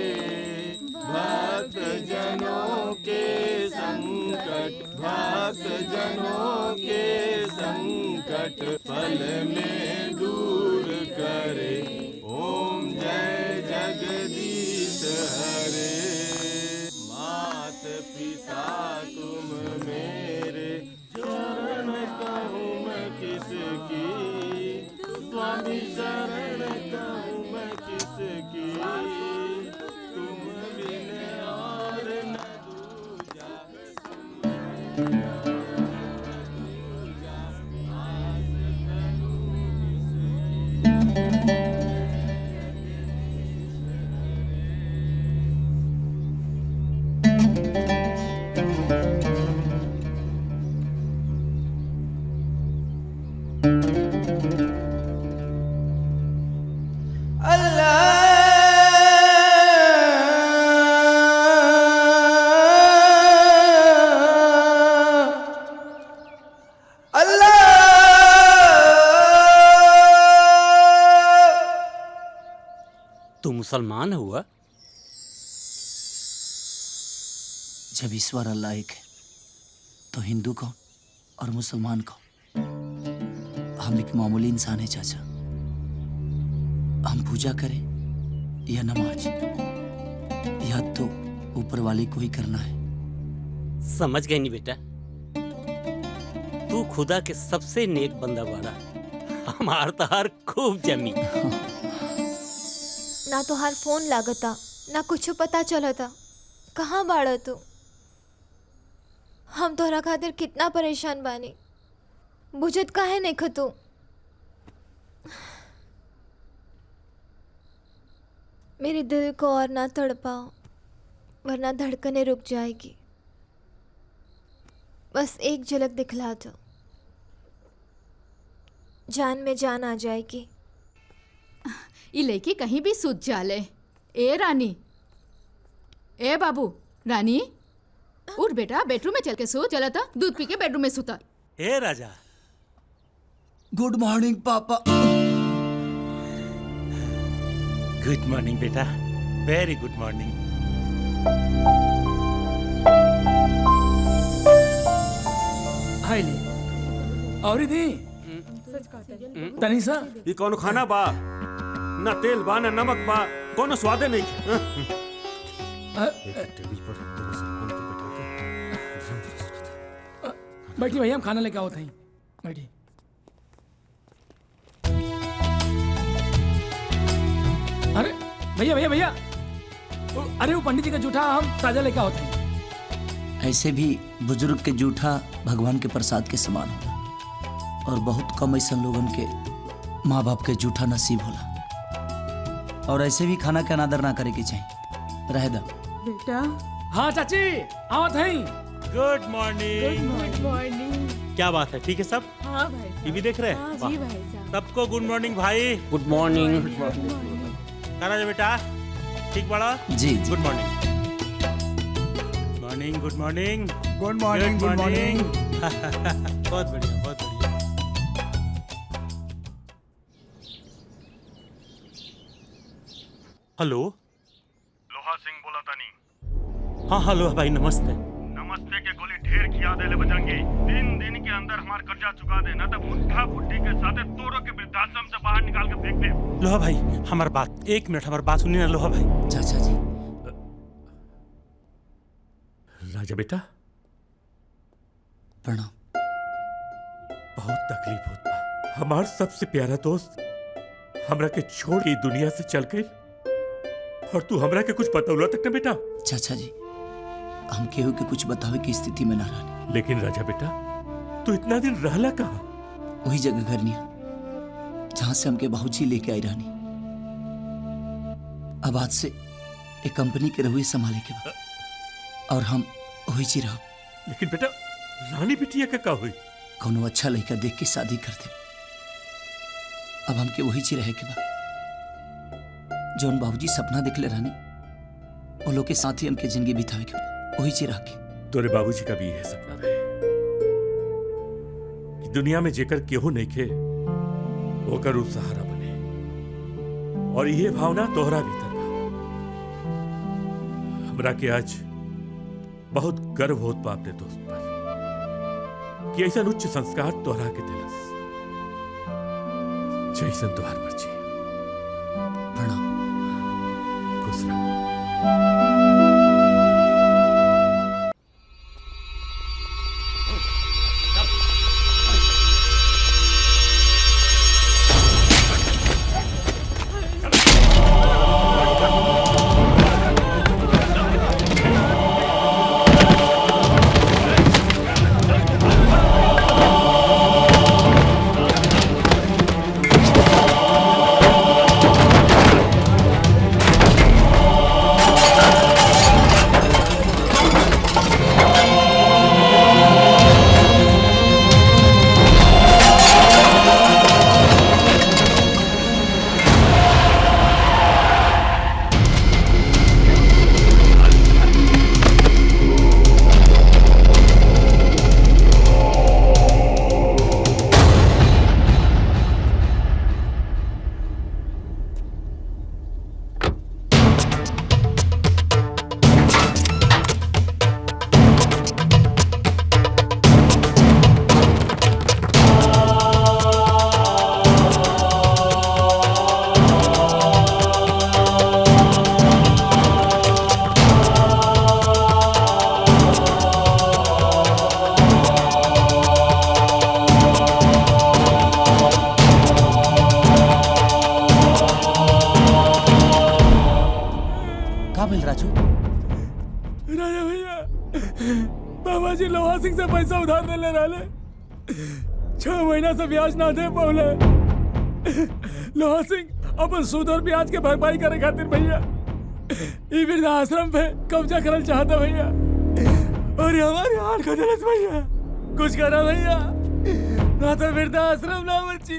भक्त जनों के संकट, भक्त जनों के संकट पल में दूर करे। ओम जय जगदीश हरे। मात पिता तुम मेरे, शरण कहूँ मैं किसकी, स्वामी शरण कहूँ मैं किसकी, तुम बिन और न दूजा। तू मुसलमान हुआ? जब ईश्वर अल्लाह एक है तो हिंदू कौन और मुसलमान कौन? हम एक मामूली इंसान है चाचा। हम पूजा करें या नमाज, या तो ऊपर वाले को ही करना है। समझ गए नहीं बेटा, तू खुदा के सबसे नेक बंदा बाड़ा। हमार तहार खूब जमी। ना तो हर फोन लागता, ना कुछ पता चलता। कहाँ बाड़ा तू? हम तोहरा खातिर कितना परेशान बानी, बुझत काहे नहीं खतू? मेरे दिल को और ना तड़पाओ, वरना धड़कने रुक जाएगी। बस एक झलक दिखला दो, जान में जान आ जाएगी। ये लड़की कहीं भी सूत जाले। ए रानी, ए बाबू, रानी उठ बेटा, बेडरूम में चल के सो। चला था दूध पी के बेडरूम में सुता। ए राजा, गुड मॉर्निंग पापा। गुड मॉर्निंग बेटा, वेरी गुड मॉर्निंग। हाय ले और दी तनीसा, ये कौन खाना बा? ना तेल बा ना नमक बा, कोनो स्वादे नहीं। बैठी भैया, हम खाना लेके आओ। थी बैठी। अरे भैया भैया भैया, अरे वो पंडित जी का जूठा हम ताजा लेके आओ। थे ऐसे भी बुजुर्ग के जूठा भगवान के प्रसाद के समान होला, और बहुत कम ऐसा लोगन के माँ बाप के जूठा नसीब होला। और ऐसे भी खाना के अनादर ना करे के चाहिए। रह दा बेटा। हाँ चाची, आओ थे। Good morning. Good morning. क्या बात है, ठीक है सब? हाँ भाई। टीवी देख रहे हैं? हाँ जी भाई साहब। सबको गुड मॉर्निंग भाई। Good morning. राजा बेटा, ठीक बड़ा? जी। Good morning. Morning, good morning. Good morning, good morning. बहुत बढ़िया, बहुत बढ़िया। हेलो, लोहा सिंह बोला तानी। हाँ हेलो भाई, नमस्ते। नमस्ते के गोली ढेर किया दे ले बजंगी। 3 दिन के अंदर हमार कर्जा चुका दे, ना तो मुट्ठा फुट्टी के साथे तोड़ो के वृद्धाश्रम से बाहर निकाल के फेंक दे। लोहा भाई, हमार बात, 1 मिनट हमार बात सुनिए ना लोहा भाई। चाचा जी। राजा बेटा, प्रणाम। बहुत तकलीफ होत बा। हमार सबसे प्यारा दोस्त हमरा के छोड़ के दुनिया से चल गई, और तू हमरा के कुछ बतौला तक ना बेटा। चाचा जी, हम केहू के कुछ बतावे की स्थिति में ना रहनी। लेकिन राजा बेटा, तू इतना दिन रहला कहाँ? वही जगह घरनिया जहां से हमके बाबूजी लेके आई रहनी। अब आज से एक कंपनी के रहुए संभाले के बा, और हम वही ची रह। लेकिन बेटा, रानी बिटिया का का हुई? कोनो अच्छा लड़का देख के शादी कर दे। अब हमके वही ची रहे के बा जौन बाबूजी सपना देखले रहनी, वो लोग के साथ ही हमके जिंदगी बितावे के बा। वही ची रह के। तोरे बाबूजी का भी यह सपना रहे कि दुनिया में जेकर केहू नहीं खे ओकर उ सहारा बने, और यह भावना तोहरा भीतर बा। हमरा के आज बहुत गर्व होत बा अपने दोस्त पर कि ऐसा उच्च संस्कार तोहरा के दिलस। जैसन तोहार मर्जी। प्रणाम। खुश रहो। का भेल राजू? राजा भैया बाबा जी लोहा सिंह से पैसा उधार ले रहे 6 महीना से ब्याज ना दे पौले। लोहा सिंह अपन सूद और ब्याज के भरपाई करे खातिर भैया ई वृद्धाश्रम पे कब्जा करल चाहता भैया, और ये हमारी हाल को जलस भैया। कुछ करा भैया, ना तो वृद्धाश्रम ना बची।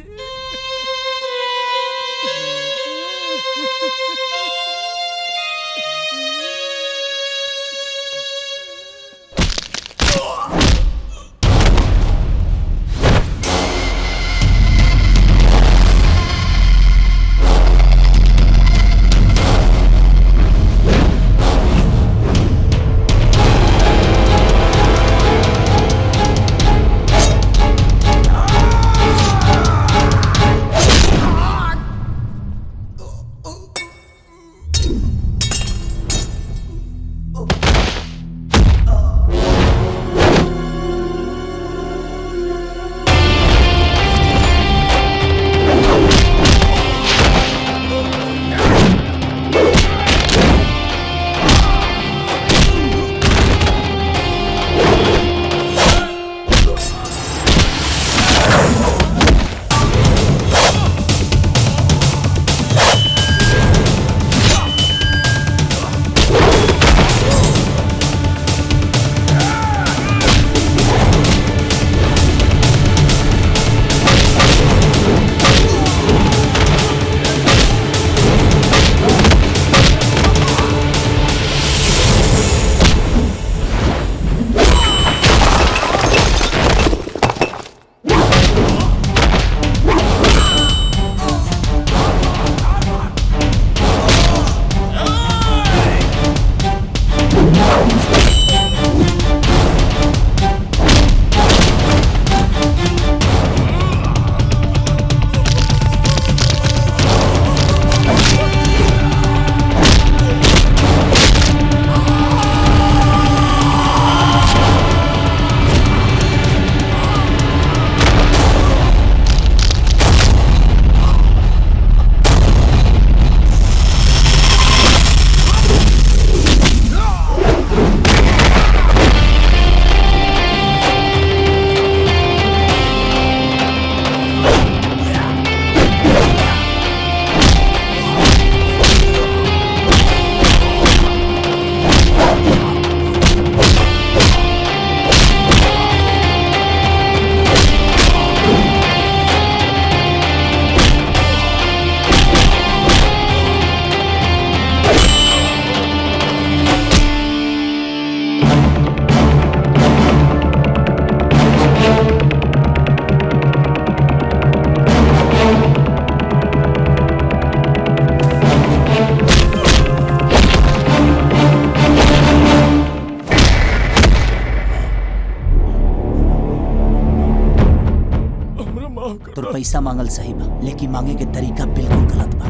तोर पैसा मांगल सही बा, लेकिन मांगे के तरीका बिल्कुल गलत बा।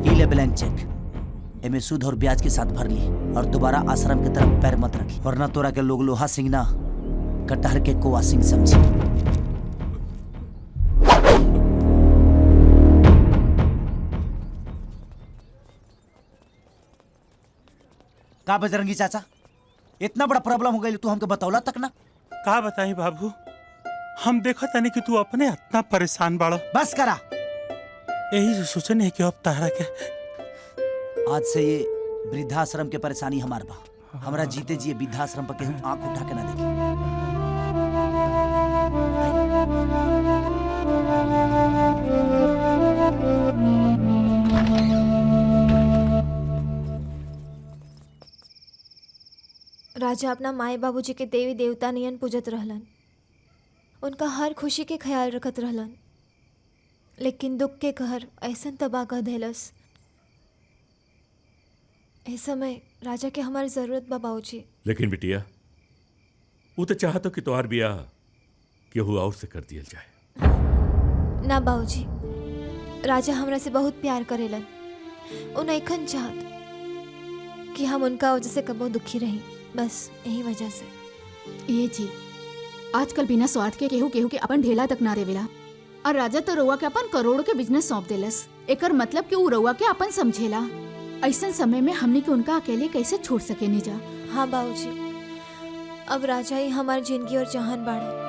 ई ले ब्लैंक चेक, एमे सूद और ब्याज के साथ भर ली और दोबारा आश्रम की तरफ पैर मत रखी, वरना तोरा के लोग लोहा सिंह ना कटहर के कोआ सिंह समझी। का बजरंगी चाचा, इतना बड़ा प्रॉब्लम हो गई तू हमके बतौला तक ना? का बताई बाबू, हम देखा तनी कि तू अपने इतना परेशान बाड़ो। बस करा, यही से सोचने कि अब तारा के आज से ये वृद्धाश्रम के परेशानी हमार बा। हमरा जीते जी वृद्धाश्रम पर केहू आंख उठा के ना राजा अपना माए बाबूजी के देवी देवता नियन पूजत रहलन, उनका हर खुशी के ख्याल रखत रहलन, लेकिन दुख के कहर ऐसन तबाह कर देलस। इस समय राजा के हमारी जरूरत बा बाबूजी। लेकिन बिटिया, वो तो चाहतो कि तोहार बियाह केहू और से कर दिया जाए। ना बाबूजी, राजा हमरा से बहुत प्यार करेलन, उन ऐखन चाहत कि हम उनका वजह से कबो दुखी रही, बस यही वजह से। ये जी, आजकल बिना स्वार्थ के केहू केहू के अपन ढेला तक ना रेवेला। और राजा तो रउआ के अपन करोड़ के बिजनेस सौंप देलस। एकर मतलब कि उ रउआ के अपन समझेला। ऐसन समय में हमनी के उनका अकेले कैसे छोड़ सके नहीं जा। हाँ बाबूजी, अब राजा ही हमारी जिंदगी और जहान बाड़े।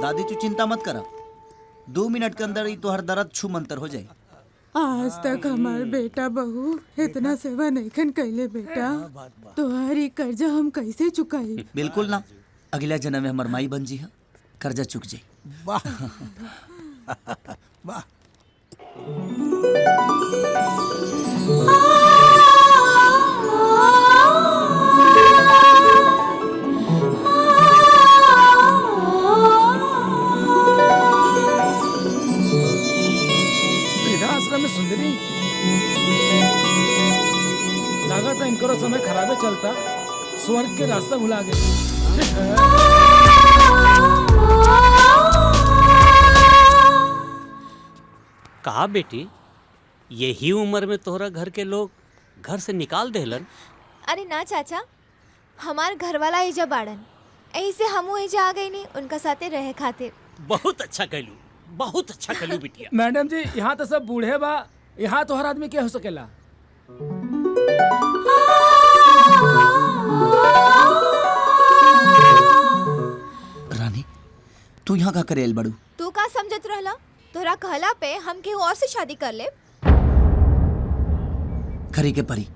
दादी तू चिंता मत करा, 2 मिनट के अंदर ही तो हर दर्द छू मंतर हो जाए। आज तक हमार बेटा बहू इतना सेवा नहीं कैले बेटा, तुम्हारी कर्जा हम कैसे चुकाई? बिल्कुल ना, अगला जन्म में हमार माई बन जी है, कर्जा चुक जाए। वाह वाह। वृद्धाश्रम में सुंदरी लगा था इनको समय खराबे चलता, स्वर्ग के रास्ता भुला गए। कहा बेटी, यही उम्र में तोहरा घर के लोग घर से निकाल देहलन? अरे ना चाचा, हमार घर वाला एजा बाड़न, यही से हमू एजा आ गई नहीं उनका साथे रहे खातिर। बहुत अच्छा कहलू, बहुत अच्छा कहलू बिटिया। मैडम जी, यहाँ तो सब बूढ़े बा, यहाँ तो हर आदमी क्या हो सकेला। रानी तू यहाँ का करे बड़ू? तू का समझत रहला? तोरा कहला पे हम केहू और से शादी कर ले। खरी के परी,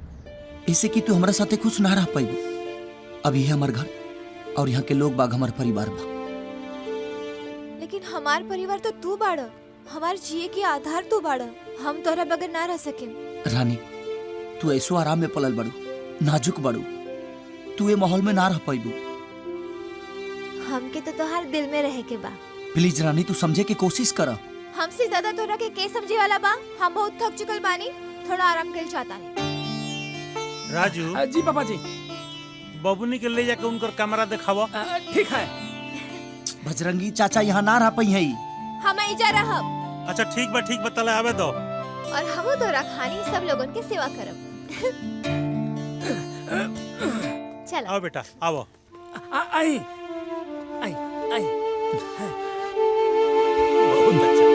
इससे कि तू हमारा साथे खुश ना रह पाई। अब ये हमार घर और यहाँ के लोग बाग हमार परिवार बा। लेकिन हमार परिवार तो तू बाड़, हमार जिए के आधार तू बाड़, हम तोरा बगैर ना रह सके। रानी तू ऐसो आराम में पलल बड़ू, नाजुक बड़ू, तू ये माहौल में ना रह पाईबू। हमके तो तोहार दिल में रहे के बा। प्लीज रानी तू समझे की कोशिश करा। हमसे ज्यादा तोरा के समझे वाला बा? हम बहुत थक चुकल बानी, थोड़ा आराम कर चाहता नहीं। राजू जी पापा जी। बबुनी के ले जाके उनकर कमरा दिखावा। ठीक है। बजरंगी चाचा यहाँ ना रह पाई है। हम एजा रहब। अच्छा ठीक बा तले आवे दो। और हम तोरा खानी सब लोगन के सेवा करब। चलो आओ बेटा आओ। आई आई आई। बहुत अच्छा।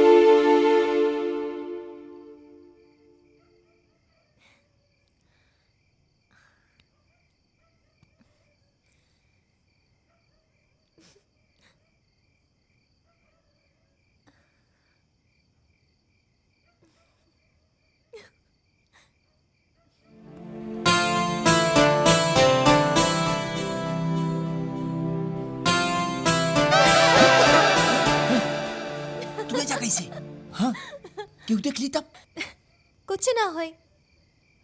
कैसे? हाँ क्यों देख ली तब? कुछ ना होए,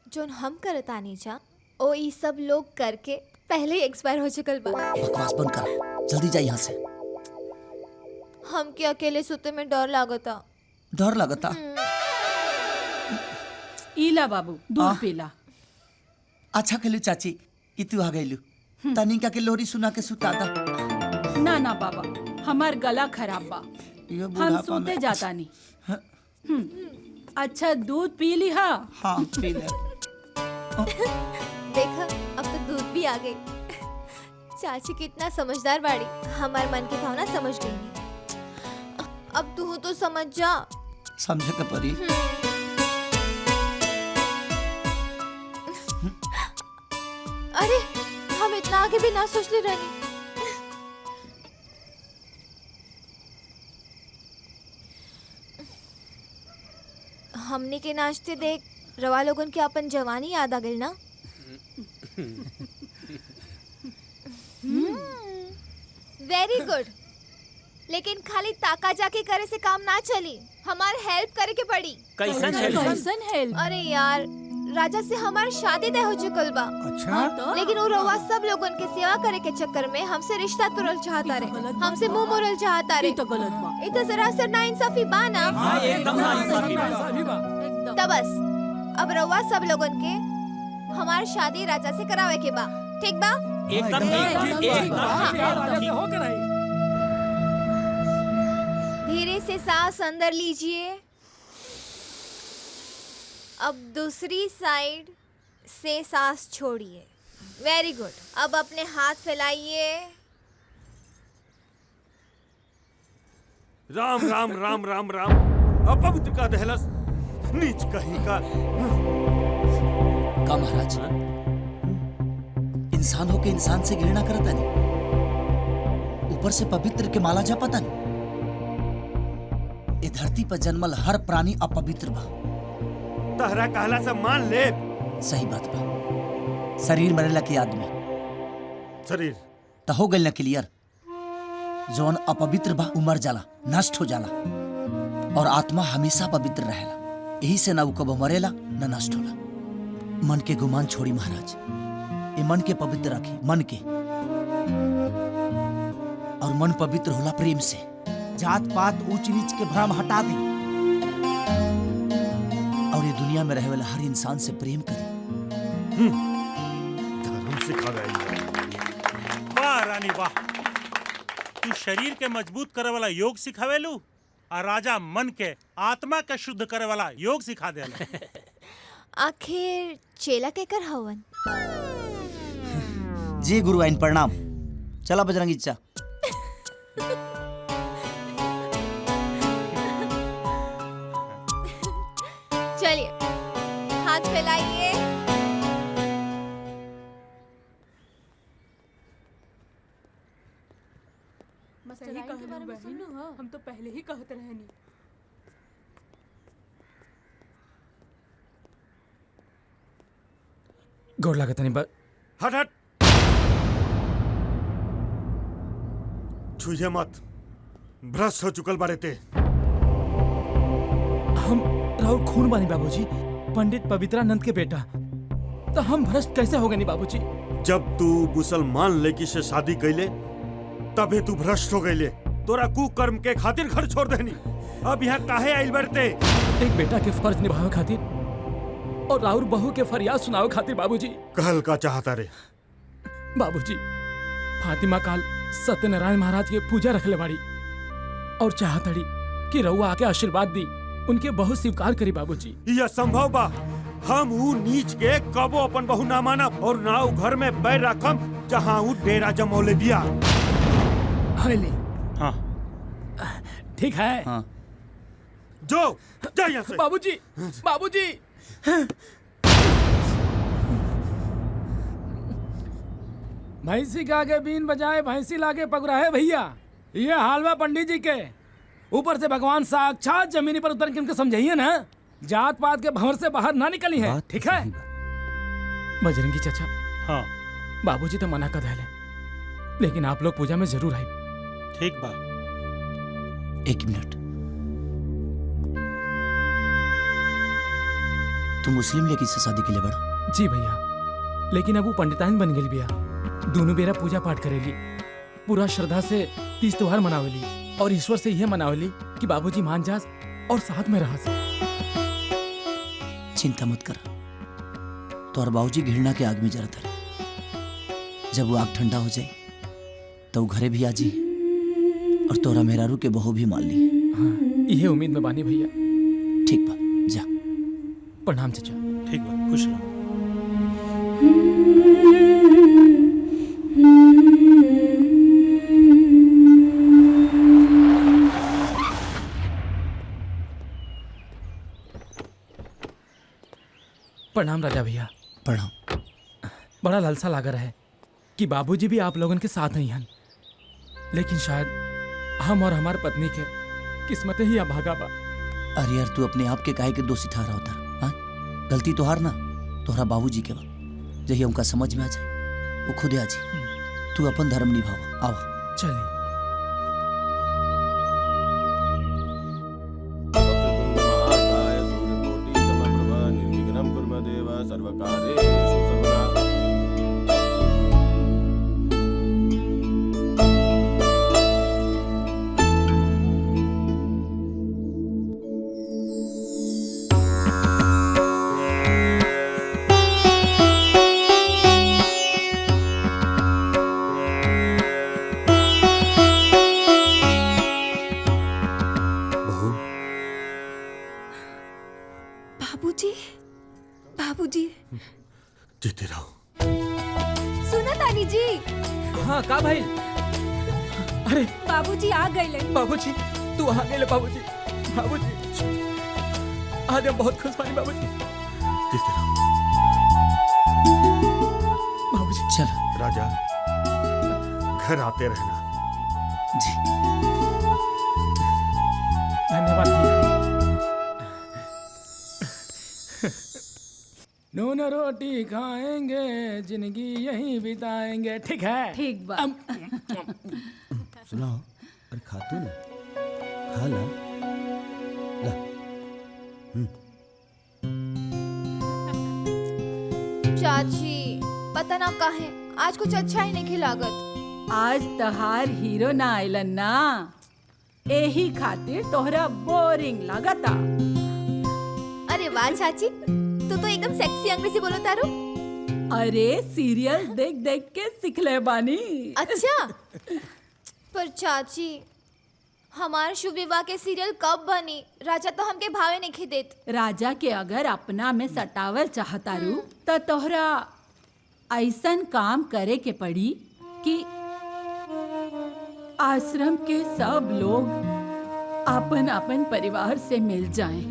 जोन हम करता नहीं जा ओ ई सब लोग करके पहले ही एक्सपायर हो चुकल बा। बकवास बंद कर, जल्दी जा यहाँ से। हम के अकेले सुते में डर लागता। डर लगता? इला बाबू दूध पीला। अच्छा खेलू चाची कि तू आ गईलू, तनिका के लोरी सुना के सुता दा। ना ना बाबा, हमार गला खराब बा, हम सोते जाता नहीं। अच्छा दूध पी ली? हाँ पी ले। देख अब तो दूध भी आ गई। चाची कितना समझदार बाड़ी, हमारे मन की भावना समझ गई नहीं। अब तू तो समझ जा। समझे के परी। अरे हम इतना आगे भी ना सोच ले रही। हमने के नाचते देख रवा लोगन के अपन जवानी याद आ गई ना। वेरी गुड, लेकिन खाली ताका जाके करे से काम ना चली, हमार हेल्प करे के पड़ी। कैसन हेल्प? अरे यार राजा से हमार शादी तय हो चुकल बा। अच्छा? लेकिन वो रवा सब लोगन के सेवा करे के चक्कर में हमसे रिश्ता तोड़ल चाहता रे, हमसे मुंह मोड़ल चाहता रे। तो गलत बा। ये तो सरासर नाइंसाफी बा ना। हाँ एकदम नाइंसाफी बा। तब बस अब रवा सब लोगन के हमार शादी राजा से करावे के बा, ठीक बा? एकदम धीरे से सांस अंदर लीजिए। अब दूसरी साइड से सांस छोड़िए। Very good. अब अपने हाथ फैलाइए राम राम राम राम राम अपवित्र का दहलस नीच कहीं का। महाराज इंसान होके इंसान से घृणा करता नहीं, ऊपर से पवित्र के माला जपता नहीं। ये धरती पर जन्मल हर प्राणी अपवित्र बा। तहरा कहला से मान ले। सही बात बा। शरीर मरेला की याद में शरीर तो हो गइल ना क्लियर। जौन अपवित्र बा उमर जाला, नष्ट हो जाला, और आत्मा हमेशा पवित्र रहेला। यही से ना वो कबो मरेला ना नष्ट होला। मन के गुमान छोड़ी महाराज, ये मन के पवित्र रखी, मन के। और मन पवित्र होला प्रेम से। जात पात ऊंच नीच के भ्रम हटा दी और ये दुनिया में रहे वाला हर इंसान से प्रेम करी। धर्म सिखावे। वाह रानी वाह, तू शरीर के मजबूत करे वाला योग सिखावेलू और राजा मन के आत्मा के शुद्ध करे वाला योग सिखा देला। आखिर चेला केकर हवन? जी गुरु आइन प्रणाम। चला बजरंगी चा। चलिए हाथ फैलाइए। सही कहलू बहन, हम तो पहले ही कहते रहनी। गोड़ लागत नहीं बस। हट हट, छुइए मत, भ्रष्ट हो चुकल बारे ते। हम राहुल खून बानी बाबूजी, पंडित पवित्रानंद के बेटा। तो हम भ्रष्ट कैसे हो गए नहीं बाबूजी? जब तू मुसलमान लड़की से शादी कैले तबे तू भ्रष्ट हो गईले। तोरा कुकर्म के खातिर घर छोड़ देनी। अब यहाँ काहे आइल बरते? एक बेटा के फर्ज निभावे खातिर और राहुल बहू के फरियाद सुनावे खातिर बाबूजी। कहल का चाहता रे? बाबूजी फातिमा काल सत्यनारायण महाराज के पूजा रखले बाड़ी और चाहतड़ी कि रउआ आके आशीर्वाद दी, उनके बहु स्वीकार करी बाबूजी। यह संभव बा? हम ऊ नीच के कबो अपन बहु ना मानब और ना ऊ घर में बैर रखम जहाँ ऊ डेरा जमौले बिया। हवेली हाँ ठीक है। हाँ। जो जा यहाँ से। बाबूजी बाबूजी भैंसी के आगे बीन बजाए भैंसी लागे पगुराहे भैया। ये हालवा पंडित जी के ऊपर से भगवान साक्षात जमीनी पर उतर के उनको समझाइए ना, जात पात के भंवर से बाहर ना निकली है। ठीक है बजरंगी चाचा। हाँ बाबूजी तो मना कर रहे, लेकिन आप लोग पूजा में जरूर आए। ठीक बा। एक मिनट, तू मुस्लिम लड़की से शादी के लिए बड़ा? जी भैया, लेकिन अब वो पंडिताइन बन गई बिया। दोनों बेरा पूजा पाठ करेली, पूरा श्रद्धा से तीज त्योहार मनावेली और ईश्वर से यह मनावेली कि बाबूजी मान जास और साथ में रहा। चिंता मत कर, तोहर बाबूजी घृणा के आग में जरत रहे। जब वो आग ठंडा हो जाए तो वो घरे भी आ जी और तोरा मेहरारू के बहू भी मान ली। हाँ, यह उम्मीद में बानी भैया। ठीक बा, जा। प्रणाम चाचा। ठीक बा, खुश रहो। प्रणाम राजा भैया। प्रणाम। बड़ा लालसा लागा रहे कि बाबूजी भी आप लोगन के साथ नहीं हैं, लेकिन शायद हम और हमार पत्नी के किस्मत ही अभागा बा। अरे यार, तू अपने आप के काहे के दोषी ठहरा होता? हाँ, गलती तोहार ना, तोहरा बाबूजी के बा। जही उनका समझ में आ जाए वो खुदे आ जाए। तू अपन धर्म निभावा। आओ चले। बाबूजी, बाबूजी। जीते रहो। सुना तानी जी। हाँ का भाई? अरे बाबूजी आ गए। बाबूजी तू आ गए बाबूजी। बाबूजी आज हम बहुत खुश बानी बाबूजी। बाबूजी चल राजा घर आते रहना। जी धन्यवाद भैया। नून रोटी खाएंगे जिंदगी यहीं बिताएंगे। ठीक है ठीक बा। सुनाओ अरे खातू ना खा ला ला। चाची पता ना काहे आज कुछ अच्छा ही नहीं खिलागत। आज तहार हीरो ना आइलन ना, एही खातिर तोहरा बोरिंग लगता। अरे वाह चाची, तू तो एकदम सेक्सी अंग्रेजी बोलो तारू। अरे सीरियल देख देख के सिखले बानी। अच्छा पर चाची हमार शुभ विवाह के सीरियल कब बनी? राजा तो हमके भावे नहीं खिदेत। राजा के अगर अपना में सटावल चाहतारू तो तोहरा ऐसन काम करे के पड़ी कि आश्रम के सब लोग अपन अपन परिवार से मिल जाएं,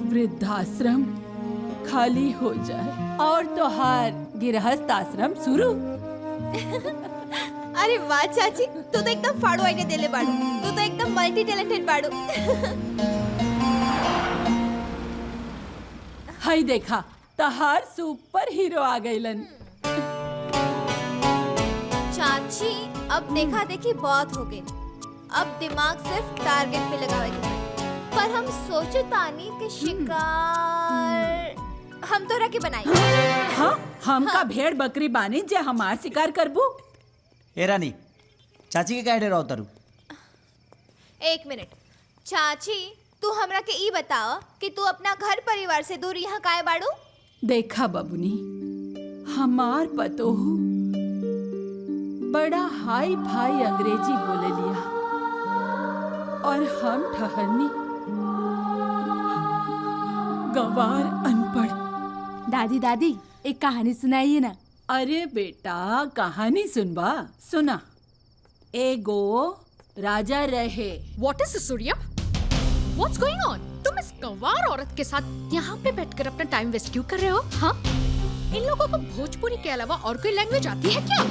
वृद्धाश्रम खाली हो जाए और तोहार गृहस्थ आश्रम शुरू। अरे वाह चाची, तू तो एकदम फाड़ू आईने देले बाड़ू। तू तो एकदम मल्टी टैलेंटेड बाड़ू। हाय देखा तहार सुपर हीरो आ गइलन। चाची अब देखा देखी बहुत हो गई, अब दिमाग सिर्फ टारगेट पे लगावे के पड़ी। पर हम सोचे तानी के शिकार हम तोरा के बनाई। हाँ हम का भेड़ बकरी बानी जे हमार शिकार करबू। ए रानी चाची के काहे डराव तारू? एक मिनट चाची, तू हमरा के ई बताओ कि तू अपना घर परिवार से दूर यहाँ काहे बाड़ू? देखा बबुनी, हमार पतोहू बड़ा हाई फाई अंग्रेजी बोले लिया और हम ठहरनी गवार अनपढ़। दादी दादी एक कहानी सुनाइए ना। अरे बेटा कहानी सुनबा? सुना। एगो राजा रहे। What is this, Surya? What's going on? तुम इस गंवार औरत के साथ यहाँ पे बैठकर अपना टाइम वेस्ट क्यों कर रहे हो? हाँ? इन लोगों को भोजपुरी के अलावा और कोई लैंग्वेज आती है क्या?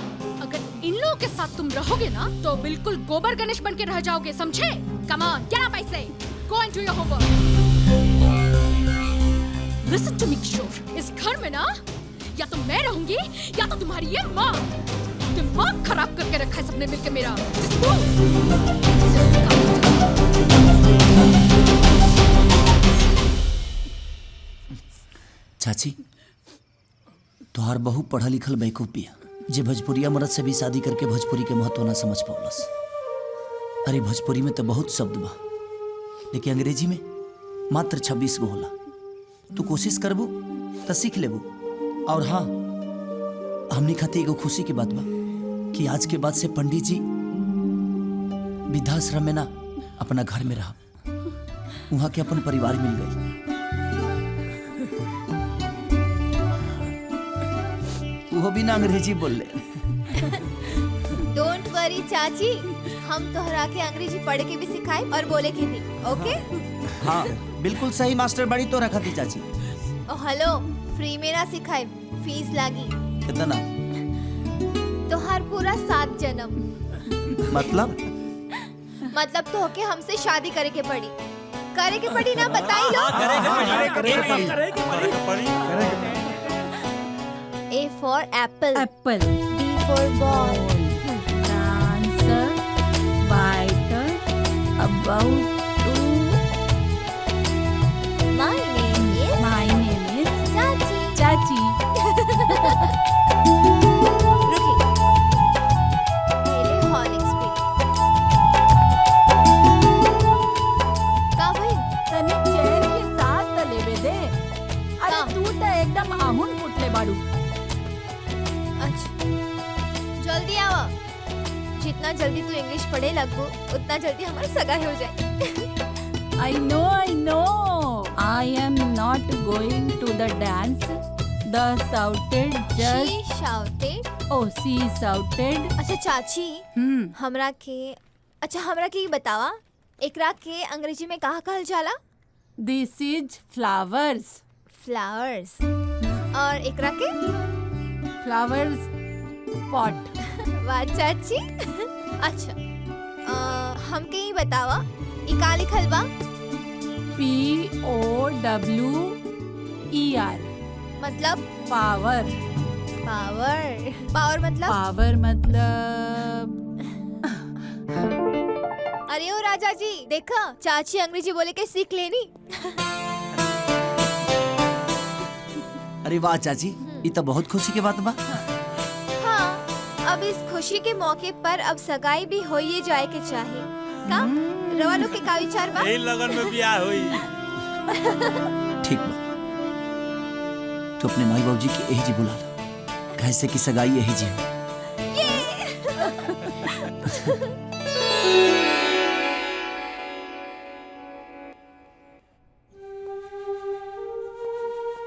अगर इन लोगों के साथ तुम रहोगे ना तो बिल्कुल गोबर गणेश बन के रह जाओगे, समझे? Come on, get up I say. Go and do your homework. Listen to me, किशोर। इस घर में ना या तो मैं रहूंगी या तो तुम्हारी ये माँ। दिमाग खराब करके रखा है सबने मिलकर मेरा। चाची तोहार बहु पढ़ा लिखल बेवकूफ बिया जे भोजपुरिया मर्द से भी शादी करके भोजपुरी के महत्व ना समझ पावलस। अरे भोजपुरी में तो बहुत शब्द बा लेकिन अंग्रेजी में मात्र 26 गो होला। तू कोशिश करबू तो सीख लेबू। और हाँ हमनी खातिर एगो खुशी की बात बा कि आज के बाद से पंडित जी वृद्धाश्रम में ना अपना घर में रहा, वहाँ के अपन परिवार मिल गए। वो भी ना अंग्रेजी बोल ले। डोंट वरी चाची, हम तोहरा के अंग्रेजी पढ़े के भी सिखाए और बोले के भी। ओके? हाँ बिल्कुल सही मास्टर बड़ी तो रखा थी चाची। ओ हेलो, फ्री में ना सिखाए, फीस लागी। कितना? तोहार पूरा 7 जन्म। मतलब तो के हमसे शादी करे के पड़ी। करे के पड़ी ना, बताई लो। A for apple. Apple. B for ball. Answer. Bite. About to. My name is. My name is. Chachi. Chachi. रुकी। पहले हॉर्लिक्स पी। का भाई? तने चैन के साथ तो लेवे दे। अरे तू तो एकदम आहुन फुटले बाड़ू। अच्छा जल्दी आओ। जितना जल्दी तू इंग्लिश पढ़े लगो उतना जल्दी हमारा सगाई हो जाए। I know. I am not going to the dance. The shouted just. She shouted. Oh, she shouted. अच्छा चाची, हमरा के ये बतावा एकरा के अंग्रेजी में कहा कहल जाला? दिस इज फ्लावर्स। फ्लावर्स। और एकरा के? Flowers pot. वाह चाची। अच्छा हमके ही बतावा ई का लिखल बा? POWER। मतलब? पावर। पावर। पावर मतलब? पावर मतलब अरे ओ राजा जी देखा चाची अंग्रेजी बोले के सीख लेनी। अरे वाह चाची, ये तो बहुत खुशी की बात बा। हाँ, अब इस खुशी के मौके पर अब सगाई भी होइए जाए के चाहिए। का रवा लोग के का विचार बा? यही लगन में ब्याह हुई। ठीक बा, तो अपने माई बाबूजी के यही जी बुला ला, कैसे की सगाई यही जी हो।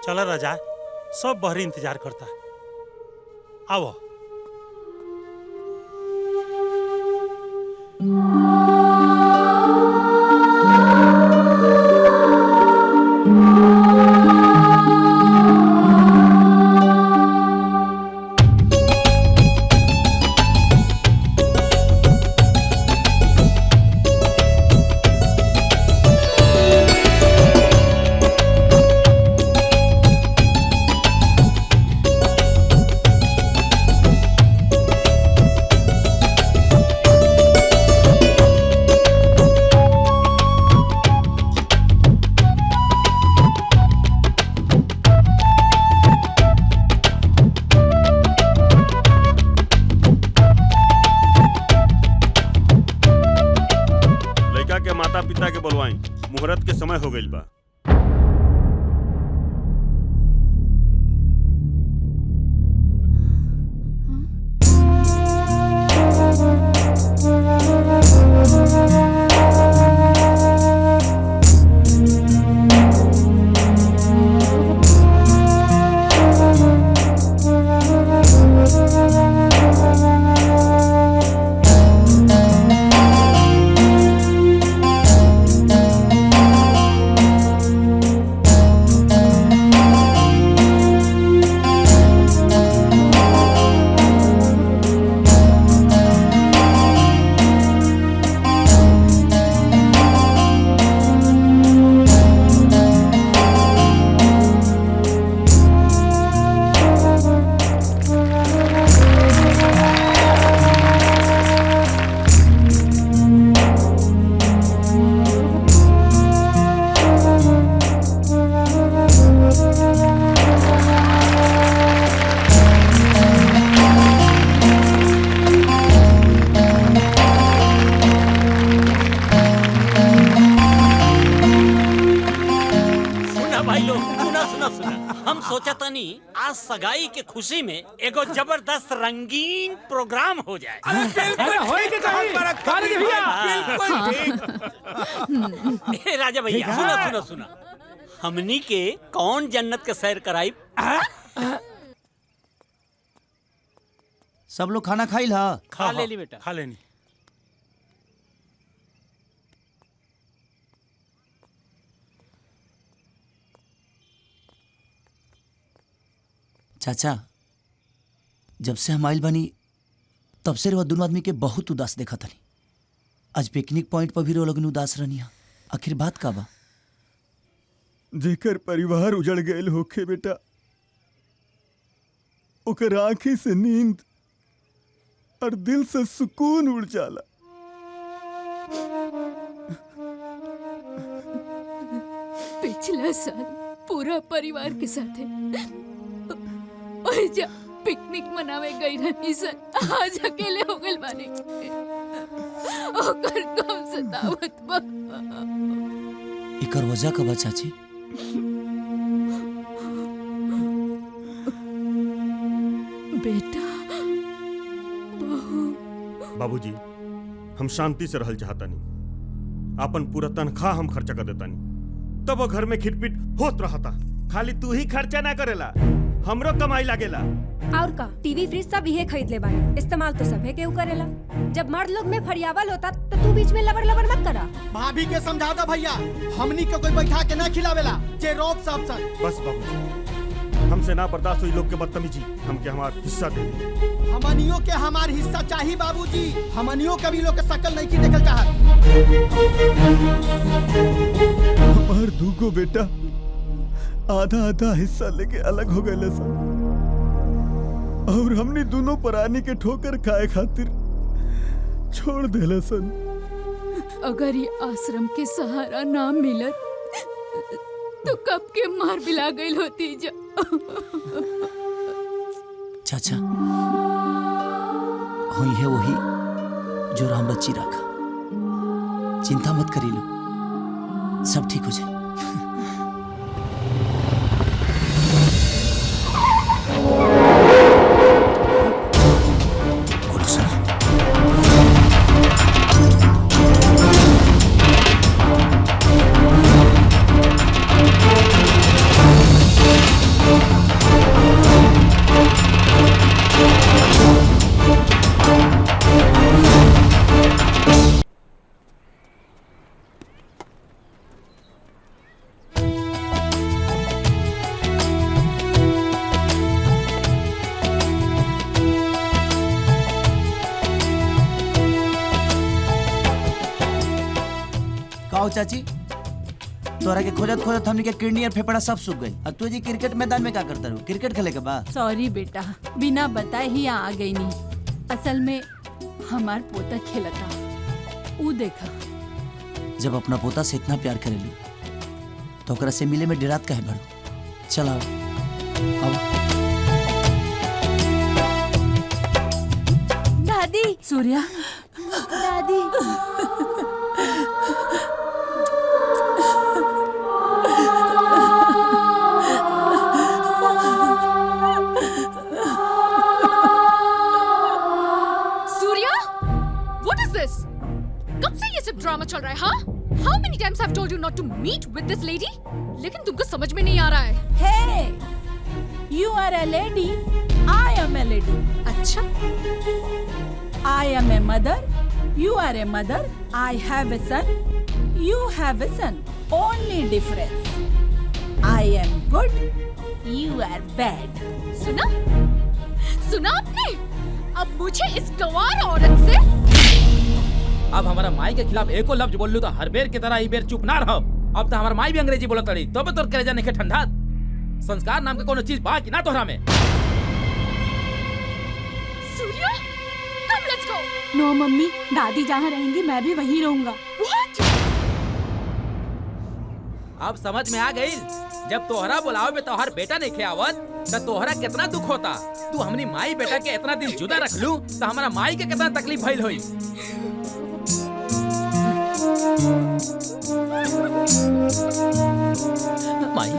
चला राजा, सब बहरी इंतजार करता। आओ। पिता के बोलवाई, मुहूर्त के समय हो गइल बा। आज सगाई के खुशी में एगो जबरदस्त रंगीन प्रोग्राम हो जाए। राजा भैया सुनो सुनो सुनो, हमनी के कौन जन्नत के सैर कराई? सब लोग खाना खाई ला? खा ले ली बेटा, खा लेनी। चाचा, जब से हम आइल बनी तब से वह दोनों आदमी के बहुत उदास देखा था। आज पिकनिक पॉइंट पर भी रो लोग उदास रहनी। आखिर बात का बा? जेकर परिवार उजड़ गए होखे बेटा, ओकर आंखी से नींद और दिल से सुकून उड़ जाला। पिछला साल पूरा परिवार के साथ और जब पिकनिक मनावे गई रहनी सन, आज अकेले हो गइल बानी। ओकर कम सतावत बा। एकर वजह का बा चाची? बेटा, बहू। बाबूजी, हम शांति से रहल चाहतानी। अपन पूरा तनख्वाह हम खर्चा कर देतानी, तब वो घर में खिटपिट होत रहता। खाली तू ही खर्चा ना करेला, हमरो कमाई लागेला। और का टीवी फ्रिज सब इहे खरीद ले बानी, इस्तेमाल तो सभे केहू करेला। जब मर्द लोग में फरियावल होता तो तू बीच में लबर लबर मत करा। भाभी के समझा दो भैया, हमनी को कोई बैठा के ना खिलावेला जे रोब सब सन। बस बाबूजी, हमसे ना बर्दाश्त हुई लोग के बदतमीजी, हमके हमार हिस्सा दे दे। हमनियों के हमार हिस्सा चाहिए बाबूजी, हमनियों के भी लोग के शकल नहीं की देखल चाहत। हमार दूगो बेटा आधा आधा हिस्सा लेके अलग हो गए सन, और हमने दोनों प्राणी के ठोकर खाए खातिर छोड़ देले सन। अगर ये आश्रम के सहारा ना मिलत तो कब के मार बिला गई होती जा। चाचा हुई है वही जो राम बच्ची रखा, चिंता मत करी लो, सब ठीक हो जाए। चाची तोरा के खोजत खोजत हमनी के किडनी और फेफड़ा सब सूख गई। अब तू जी क्रिकेट मैदान में क्या करता रहू? क्रिकेट खेले के बाद? सॉरी बेटा, बिना बताए ही आ गई नहीं। असल में हमार पोता खेलता, ऊ देखा। जब अपना पोता से इतना प्यार करेलू तो ओकरा से मिले में डेरात काहे भरू? चल आओ आओ। दादी, सूर्या, दादी। ड्रामा चल रहा है, हाँ? How many times I've told you not to meet with this lady? लेकिन तुमको समझ में नहीं आ रहा है। Hey, you are a lady, I am a lady. अच्छा? I am a mother, you are a mother. I have a son, you have a son. Only difference, I am good, you are bad. सुना? सुना आपने? अब मुझे इस गंवार औरत से अब हमारा माई के खिलाफ एको लफ्ज बोल लू तो हर बेर की तरह ई बेर चुप ना रहो। अब तो हमारा माई भी अंग्रेजी बोलत रही, तो तोर कलेजा नहीं के ठंडा। संस्कार नाम के कोनो चीज बा कि ना तोहरा में? Surya, come let's go. No mummy, दादी जहाँ रहेंगी मैं भी वहीं रहूंगा। What? अब समझ में आ गई, जब तोहरा बुलाओ में तोहर बेटा नहीं खे आवत तो तोहरा कितना दुख होता। तू हमनी माई बेटा के इतना दिन जुदा रख लू तो हमारा माई के कितना तकलीफ भइल होई। माई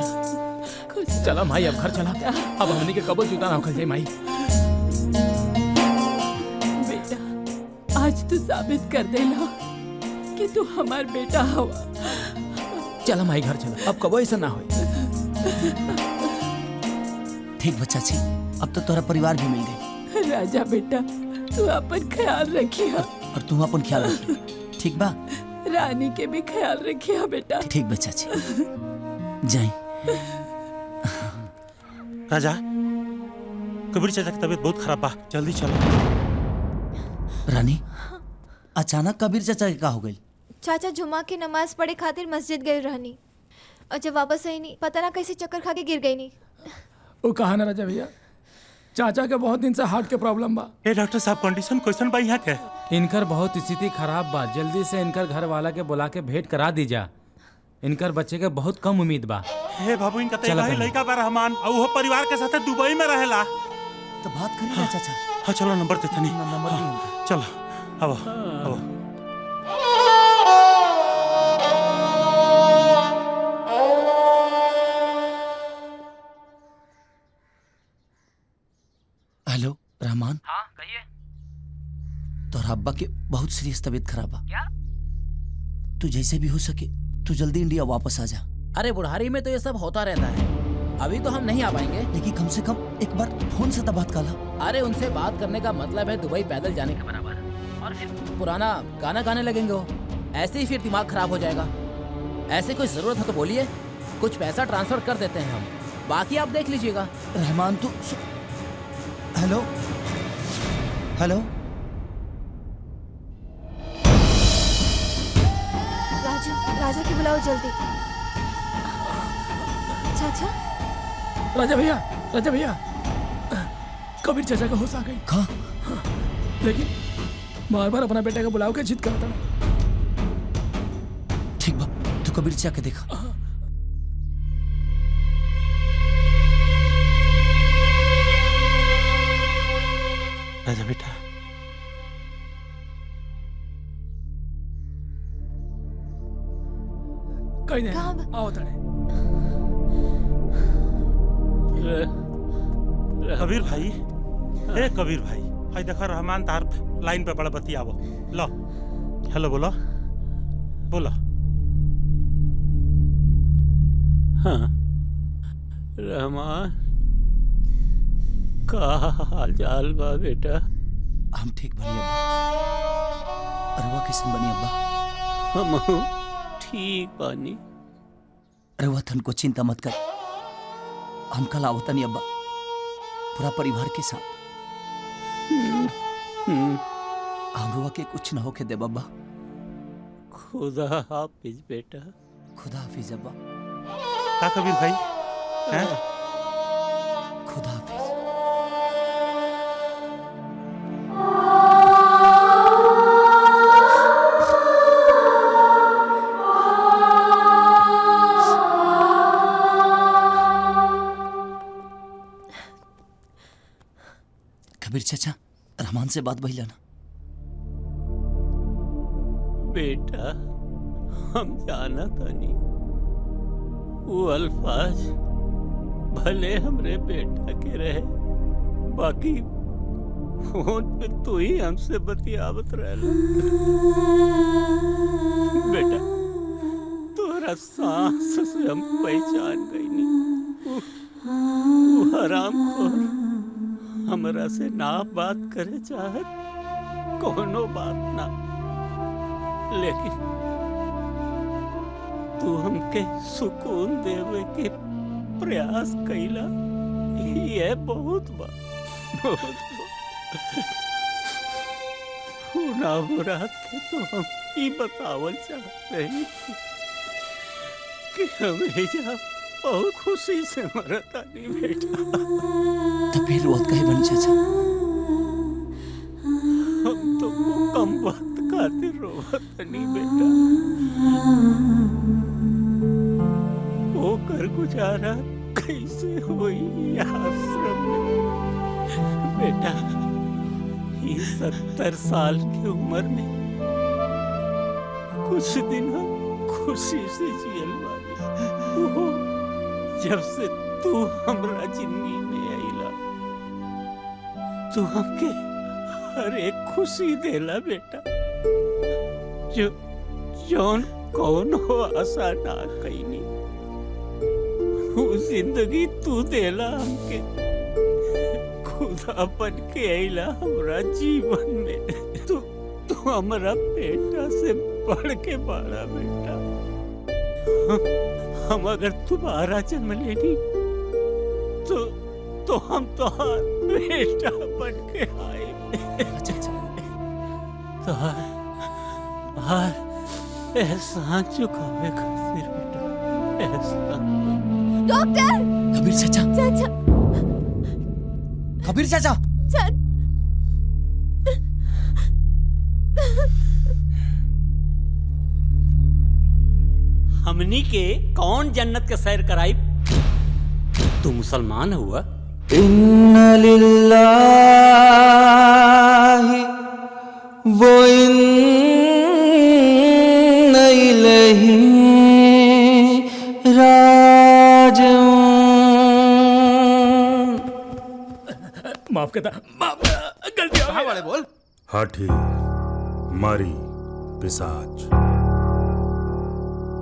चला माई, अब घर चला। अब हमनी के कबो जुदा ना होखल जाए माई। बेटा, आज तू साबित कर देला कि तू हमार बेटा हवा। चला माई घर चला, अब कबो ऐसा ना होए। ठीक बच्चा छी, अब तो तोरा परिवार भी मिल गई। राजा बेटा, तू अपन ख्याल रखिया। और तू अपन ख्याल रखिया, ठीक बा? रानी के भी ख्याल रखिया बेटा। ठीक बच्चा छी, जाए। राजा, कबीर चाचा की तबीयत बहुत खराब बा, जल्दी चलो। रानी, अचानक कबीर चाचा के का हो गई? चाचा जुमा की नमाज पढ़े खातिर मस्जिद गए रहनी, और जब वापस आई नहीं, पता ना कैसे चक्कर खा के गिर गई नहीं। वो कहा ना राजा भैया, चाचा के बहुत दिन से हार्ट के प्रॉब्लम बा। ए डॉक्टर साहब, कंडीशन क्वेश्चन बा यहाँ के? इनकर बहुत स्थिति खराब बा, जल्दी से इनकर घर वाला के बुला के भेंट करा दीजा। इनकर बच्चे के बहुत कम उम्मीद बा। हे बाबू, इनका तैयार लड़का बा रहमान, और वो परिवार के साथ दुबई में रहेला। तो बात करी ना चाचा। हाँ चलो, नंबर देते नहीं। नंबर चलो, अब अब हेलो रहमान। हाँ कहिए। तोहरा अब्बा के बहुत सीरियस तबीयत खराब बा। क्या? तू जैसे भी हो सके तू जल्दी इंडिया वापस आ जा। अरे बुढ़ारी में तो ये सब होता रहता है, अभी तो हम नहीं आ पाएंगे। लेकिन कम से कम एक बार फोन से तो बात काला। अरे उनसे बात करने का मतलब है दुबई पैदल जाने के बराबर, और फिर पुराना गाना गाने लगेंगे वो, ऐसे ही फिर दिमाग खराब हो जाएगा। ऐसे कोई जरूरत है तो बोलिए, कुछ पैसा ट्रांसफर कर देते हैं हम, बाकी आप देख लीजिएगा। रहमान तू हेलो हेलो राजा की बुलाओ जल्दी। चाचा राजा भैया कबीर चाचा का होश आ गई। कहाँ? लेकिन बार बार अपना बेटा का बुलाओ के जिद करता है। ठीक बा, तू कबीर चाचा के देखा। राजा बेटा, कहीं नहीं, आओ तड़े। कबीर भाई, ए कबीर भाई, हाय देखा रहमान तार लाइन पे बड़ा बतियावो। लो हेलो बोलो बोलो। हाँ रहमान, का हाल चाल बा बेटा? हम ठीक बनी अब्बा। अरवा कैसन बनी अब्बा? हम ठीक बानी। अरवा थन को चिंता मत कर, हम कल आवता नहीं अब्बा, पूरा परिवार के साथ। हम के कुछ ना होके दे अब्बा। खुदा हाफिज बेटा। खुदा हाफिज अब्बा। का कबीर भाई हैं? खुदा हाफिज। कबीर चाचा, रहमान से बात भइला ना? बेटा हम जाना तानी, वो अल्फाज भले हमरे बेटा के रहे, बाकी फोन पे तू ही हमसे बतियावत रहला। बेटा तोरा सांस से हम पहचान गई नहीं, वो हरामखोर हमरा से ना बात करे चाहत, कोनो बात ना, लेकिन तू हमके सुकून देवे के प्रयास कैला, ये बहुत बा, बहुत बा। ना मुराद के तो हम ही बतावल चाहत रही कि हम एजा बहुत खुशी से मरतानी बेटा। तो फिर रोत काहे बनी चाचा? हम तो कम वक्त खातिर रोवतनी बेटा। वो कर गुजारा कैसे होई आश्रम में बेटा? ये 70 साल की उम्र में कुछ दिन हम खुशी से जियल वाली, वो जब से तू हमरा जिंदगी में आइला, तू हमके हर एक खुशी देला बेटा, जो जौन कौन हो आशा ना कईनी, वो जिंदगी तू देला हमके, खुदा बन के आइला हमरा जीवन में। तू हमरा बेटा से बढ़ के बड़ा बेटा। हम अगर तुम्हारा जन्म लेनी तो हम तोहार बेटा बन के आए। तोहार एहसान चुकावे खातिर बेटा, एहसान। डॉक्टर! कबीर चाचा! चाचा! कबीर चाचा! हमनी के कौन जन्नत के सैर कराई? तू मुसलमान हुआ? इन्ना लिल्लाहि व इन्ना इलैहि राजिऊन। माफ करता, माफ, गलती हो गई। वाले बोल। हाथी, मारी, पिशाच,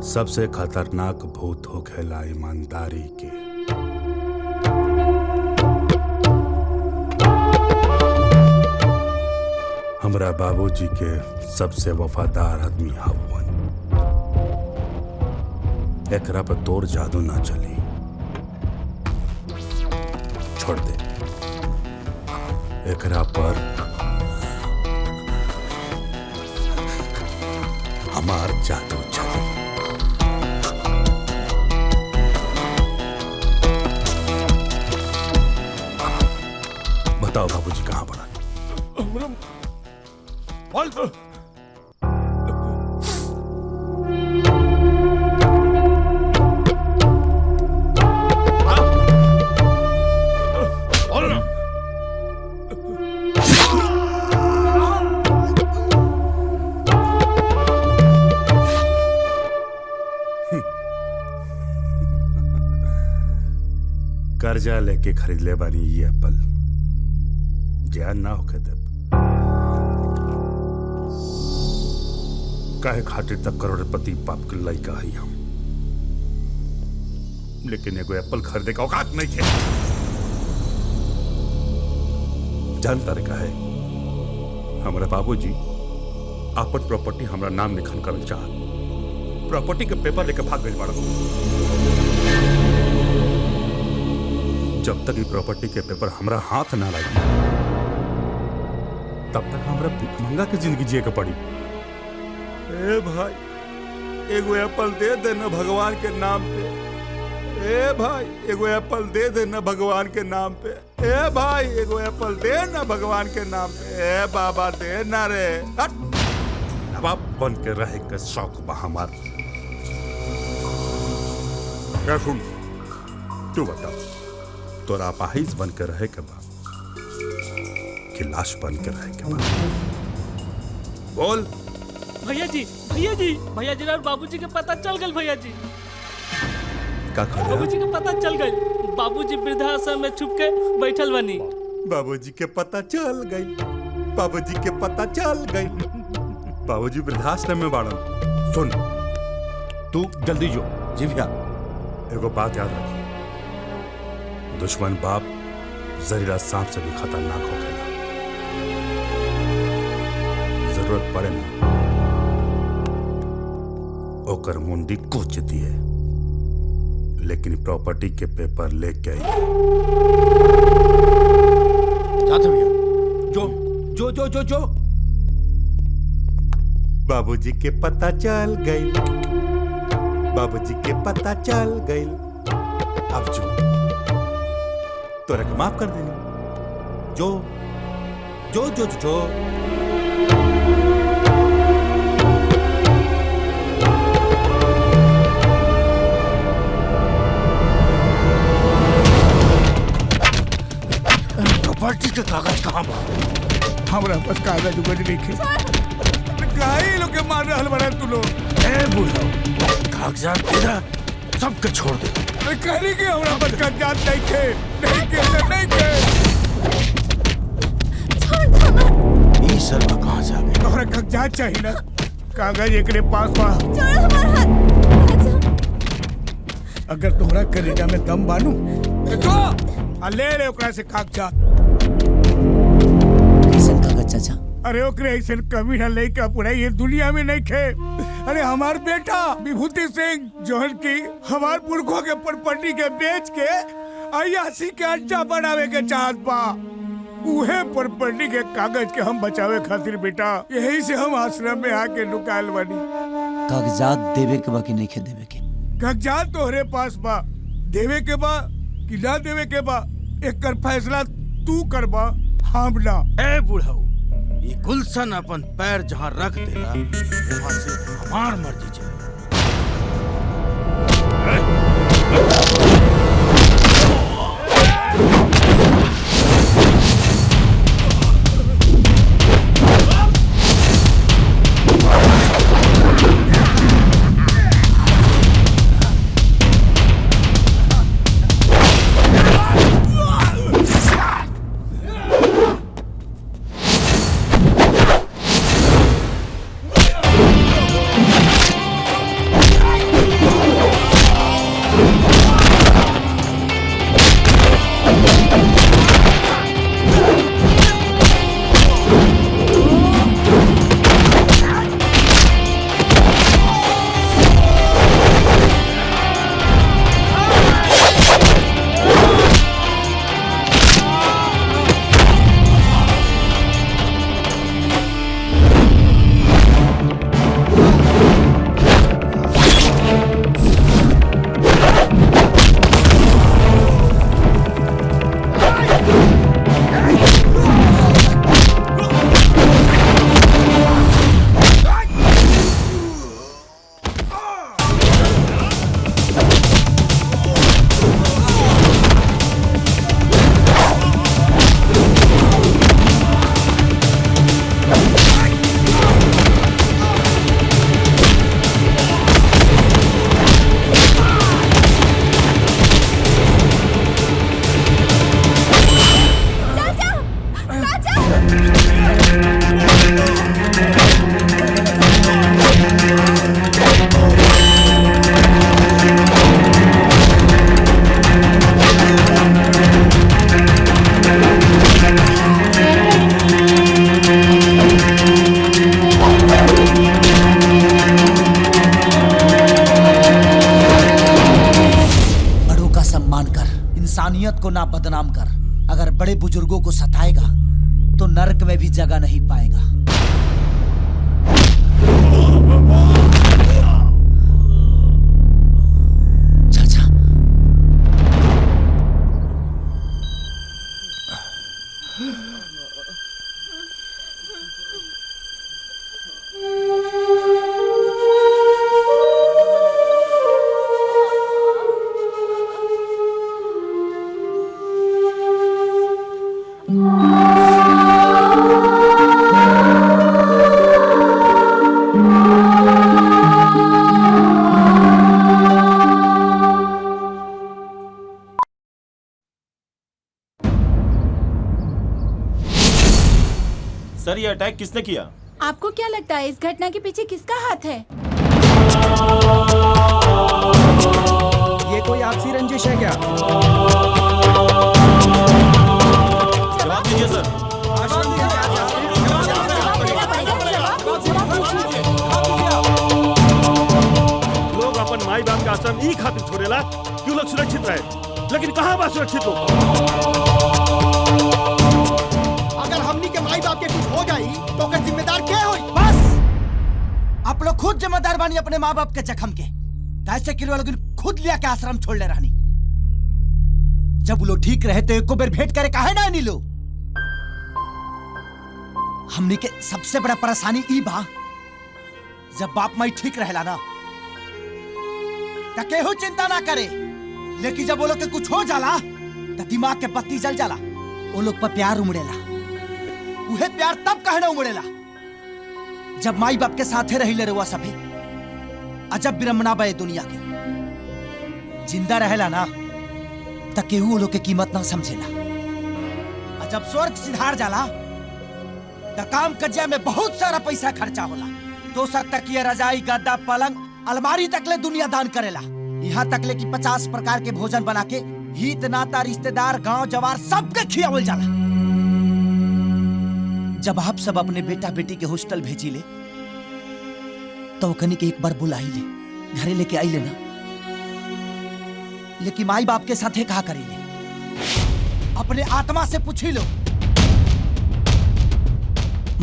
सबसे खतरनाक भूत होखेला ईमानदारी के। हमरा बाबूजी के सबसे वफादार आदमी हवन। एकरा पर तोर जादू ना चली, छोड़ दे। एकरा पर हमार जादू चली। बताओ बाबूजी कहाँ पड़ा? कर्जा लेके खरीद ले बानी ये एप्पल, ज्ञान ना होके तब काहे खातिर तक करोड़पति बाप के लइका है हम, लेकिन एगो एप्पल खरीदे का औकात नहीं है। जानता रे काहे? हमारे बाबूजी अपन प्रॉपर्टी हमरा नाम लिखन कर चाह, प्रॉपर्टी के पेपर लेके भाग गए बाड़ा। जब तक ये प्रॉपर्टी के पेपर हमरा हाथ ना लगी तब तक हमरा भिखमंगा के जिंदगी जिए के पड़ी। ए भाई एगो एप्पल दे दे ना भगवान के नाम पे। ए भाई एगो एप्पल दे दे ना भगवान के नाम पे। ए भाई एगो एप्पल दे ना भगवान के नाम पे। ए बाबा दे ना रे। नवाब बन के रहे के शौक बा हमार। सुन तू बता, तोरा अपाहिज बन के रहे के बा कि लाश बन के रहे के बा? बोल। भैया जी और बाबूजी के पता चल गल। भैया जी का बाबूजी के पता चल गई। बाबूजी वृद्धाश्रम में छुप के बैठल बनी। बाबूजी के पता चल गई। बाबूजी के पता चल गई। बाबूजी वृद्धाश्रम में बाड़न। सुन तू जल्दी जो। जी भैया। एगो बात याद रखी, दुश्मन बाप जहरीला सांप से भी खतरनाक हो गया। जरूरत पड़े ना ओकर मुंडी कोच दिए, लेकिन प्रॉपर्टी के पेपर लेके आई। जाते भैया। जो जो जो जो जो बाबूजी के पता चल गई। बाबूजी के पता चल गई। अब जो तोरा के माफ कर देनी। जो जो जो जो प्रॉपर्टी के कागज कहाँ बा? हमरा पास कागज उगज नहीं। काहे लोग के मार रहल बड़ा तू लोग? ए बुढ़ा कागजात तेरा सबके छोड़ दे। कहली के हमरा पास कागजात नहीं के। ई सर्व कहाँ से आ गए? तोहरा कागजात चाहिए ना? कागज एकरे पास बा। अगर तोहरा कलेजा में दम बानू तो ले ओकरा से कागजात। कैसन कागज चाचा? अरे ओकरे ऐसे कभी ना लइका पूरा ये दुनिया में नहीं खे। अरे हमार बेटा विभूति सिंह जोहन की हमार पुरखों के प्रॉपर्टी के बेच के अयासी के अड्डा बनावे के चाहत बा। उहे प्रॉपर्टी के कागज के हम बचावे खातिर बेटा यही से हम आश्रम में आके लुकायल बनी। कागजात देवे के बा कि नहीं देवे के? कागजात तोहरे पास बा, देवे के बा कि ना देवे के बा एकर फैसला तू करबा, हम ना। ए बुढ़ाऊ, ये गुलशन अपन पैर जहाँ रख देला वहाँ से हमार मर्जी चले। इंसानियत को ना बदनाम कर। अगर बड़े बुजुर्गों को सताएगा तो नरक में भी जगह नहीं पाएगा। चाचा, सर ये अटैक किसने किया? आपको क्या लगता है इस घटना के पीछे किसका हाथ है? ये कोई आपसी रंजिश है क्या? जवाब दीजिए सर। लोग अपन माई बाप का आश्रम ई खातिर छोड़ेला क्यों लोग सुरक्षित रहे, लेकिन कहाँ बा सुरक्षित लोग? अगर हमनी के माई बाप के कुछ हो जाई तो ओकर जिम्मेदार के होई? बस आप लोग खुद जिम्मेदार बानी अपने माँ बाप के जख्म के। कैसे किलो लोग खुद लिया के आश्रम छोड़ ले रहनी। जब वो लोग ठीक रहे तो एको बेर भेंट करे काहे ना नीलो। हमनी के सबसे बड़ा परेशानी ई बा जब बाप माई ठीक रहेला ना तो केहू चिंता ना करे, लेकिन जब वो लोग के कुछ हो जाला तो दिमाग के बत्ती जल जाला। वो लोग पर प्यार उमड़ेला। उहे प्यार तब कहना उमड़ेला जब माई बाप के साथे रही ले रुआ सभे। अजब विरमना बे दुनिया के। जिंदा रहेला ना त केहू वो लोग के कीमत ना समझेला। और जब स्वर्ग सिधार जाला त काम कजिया में बहुत सारा पैसा खर्चा होला। 200 तकिया, रजाई, गद्दा, पलंग, अलमारी तकले दुनिया दान करेला। यहाँ तकले की 50 प्रकार के भोजन बना के हित नाता रिश्तेदार गांव जवार सबके खियावल जाला। जब आप सब अपने बेटा बेटी के हॉस्टल भेजी ले तो कनी के एक बार बुलाई ले, घरे लेके आई लेना। लेकिन माई बाप के साथ कहा करी ले, अपने आत्मा से पूछी लो।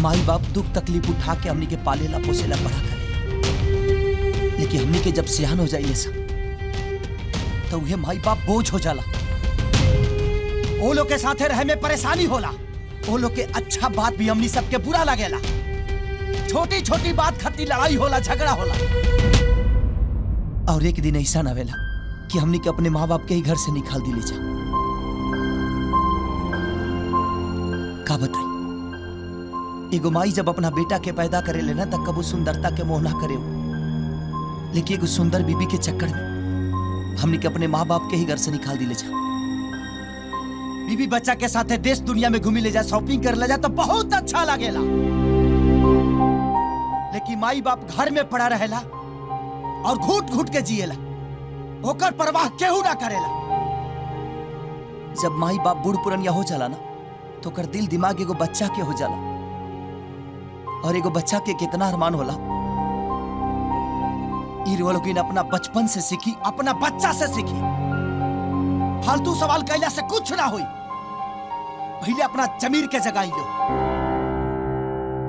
माई बाप दुख तकलीफ उठा के हमनी के पालेला पोसेला बड़ा करेला। लेकिन हमनी के जब सियान हो जाइले सा तो उहे माई बाप बोझ हो जाला। वो लोग के साथे रहे में परेशानी होला। वो लोग के अच्छा बात भी हमनी सबके बुरा लगेला। छोटी छोटी बात खातिर लड़ाई होला, झगड़ा होला। और एक दिन ऐसा न आवेला कि हमनी के अपने माँ बाप के ही घर से निकाल दिले जा। का बताई, एगो माई जब अपना बेटा के पैदा करे लेना तब कबू सुंदरता के मोह ना करे हो। लेकिन एगो सुंदर बीबी के चक्कर में हमनी के अपने माँ बाप के ही घर से निकाल दिले जा। बीबी बच्चा के साथ देश दुनिया में घूमी ले जा, शॉपिंग कर ले जा तो बहुत अच्छा लगेला। लेकिन माई बाप घर में पड़ा रहेला और घूट घूट के जिएला। ओकर परवाह केहू ना करेला। जब माई बाप बूढ़ पुरनिया हो जाला ना तो कर दिल दिमाग एगो बच्चा के हो जाला। और एगो बच्चा के कितना अरमान होला लोग अपना बचपन से सीखी, अपना बच्चा से सीखी। फालतू सवाल कैला से कुछ ना हुई। पहले अपना जमीर के जगाई लो।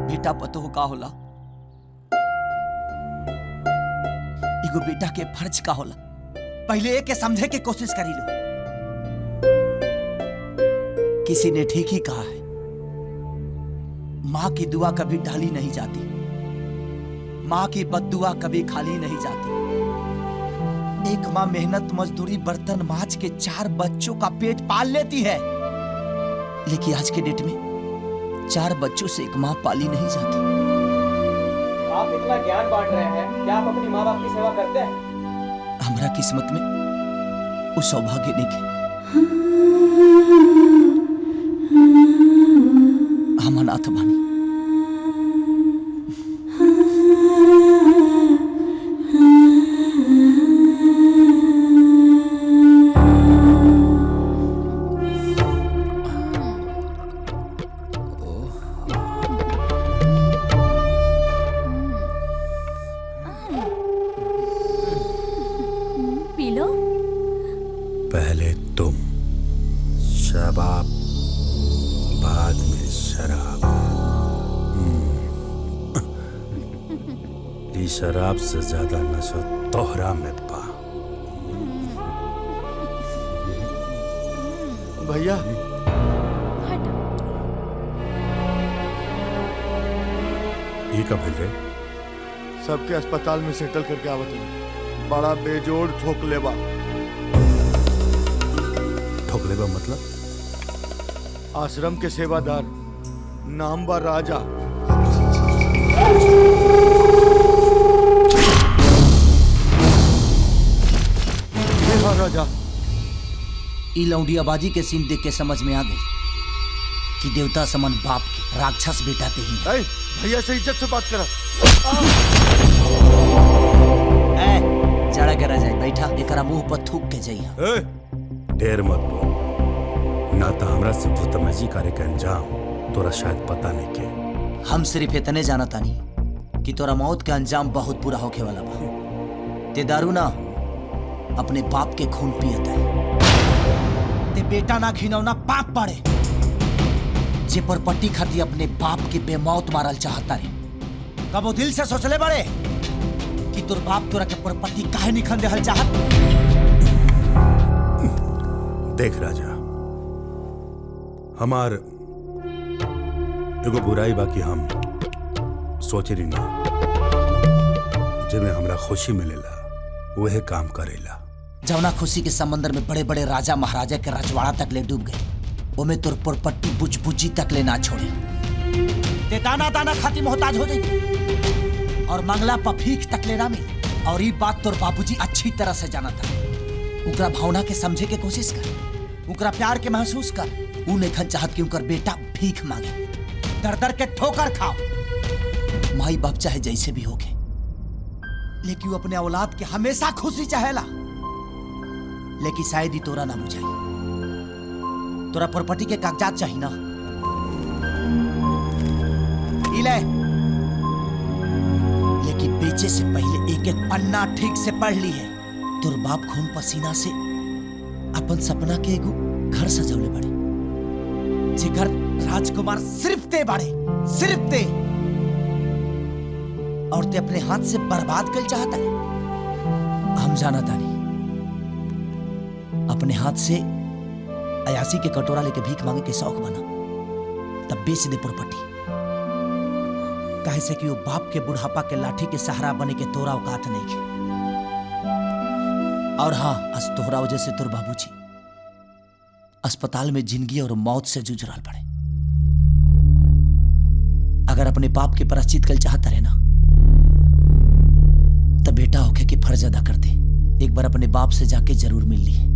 बेटा पतो का होला, एगो बेटा के फर्ज का होला, पहले एक के समझे के कोशिश करी लो। किसी ने ठीक ही कहा है, मां की दुआ कभी डाली नहीं जाती, मां की बद्दुआ कभी खाली नहीं जाती। एक मां मेहनत मजदूरी बर्तन मांज के 4 बच्चों का पेट पाल लेती है। लेकिन आज के डेट में 4 बच्चों से एक मां पाली नहीं जाती। आप इतना ज्ञान बांट रहे हैं, क्या आप अपनी माँ बाप की सेवा करते हैं? हमारा किस्मत में वो सौभाग्य नहीं। हम अनाथ बानी। पहले तुम शबाब बाद में शराब। ये शराब से ज्यादा नशा तोहरा में पा। भैया ये कब भेज रहे? सबके अस्पताल में सेटल करके आवत हूँ। बड़ा बेजोड़ ठोक लेबा। ठोकले बा मतलब? आश्रम के सेवादार, नाम बा राजा। ये हा राजा। ई लौंडियाबाजी के सीन देख के समझ में आ गई कि देवता समन बाप के राक्षस बेटा ते ही। भैया से इज्जत से बात करा। जड़ा करा जाए बैठा एकरा मुंह पर थूक के जाइए। ढेर मत बोल, ना तो हमरा से भूतमजी करे के अंजाम तोरा शायद पता नहीं के। हम सिर्फ इतने जाना तानी कि तोरा मौत का अंजाम बहुत बुरा होके वाला बा। ते दारू ना अपने बाप के खून पियता है। ते बेटा ना घिनौना पाप पड़े जे पर पट्टी खाती अपने बाप के बेमौत मारल चाहता रे। कबो दिल से सोचले बड़े कि तोर बाप तोरा के पर पट्टी काहे निखन देहल चाहत। देख राजा, हमार एगो बुराई बाकी हम सोचे रही ना जेमे हमरा खुशी मिलेला वह काम करेला। जवना खुशी के समंदर में बड़े बड़े राजा महाराजा के रजवाड़ा तक ले डूब गए, वो में तोर परपट्टी बुझबुझी तक ले ना छोड़ी। ते दाना दाना खाती मोहताज हो जाएगी और मंगला पफीक तक ले ना मिली। और ये बात तोर बाबूजी अच्छी तरह से जाना था। उनका भावना के समझे के कोशिश कर, उनका प्यार के महसूस कर। ऊ नहीं चाहत कि उनका बेटा भीख मांगे, दर दर के ठोकर खाओ। माई बाप चाहे जैसे भी होके, लेकिन वो अपने औलाद के हमेशा खुशी चाहेला। लेकिन शायद ही तोरा ना बुझाई। तोरा प्रॉपर्टी के कागजात चाहिए ना, इले। लेकिन बेचे से पहले एक एक पन्ना ठीक से पढ़ ली है। तोर बाप खून पसीना से अपन सपना के एगो घर सजौले बड़े, जे घर राजकुमार सिर्फ ते बाड़े, सिर्फ ते। और ते अपने हाथ से बर्बाद कर चाहता है। हम जाना तानी अपने हाथ से अयासी के कटोरा लेके भीख मांगे के शौक बना, तब बेच दे प्रॉपर्टी। काहे से कि वो बाप के बुढ़ापा के लाठी के सहारा बने के तोरा औकात नहीं के। और हाँ, आज तोहरा वजह से तोर बाबूजी अस्पताल में जिंदगी और मौत से जूझ रहा पड़े। अगर अपने बाप के प्रायश्चित कल चाहता रहे ना, तब बेटा होके के फर्ज अदा कर दे। एक बार अपने बाप से जाके जरूर मिल ली।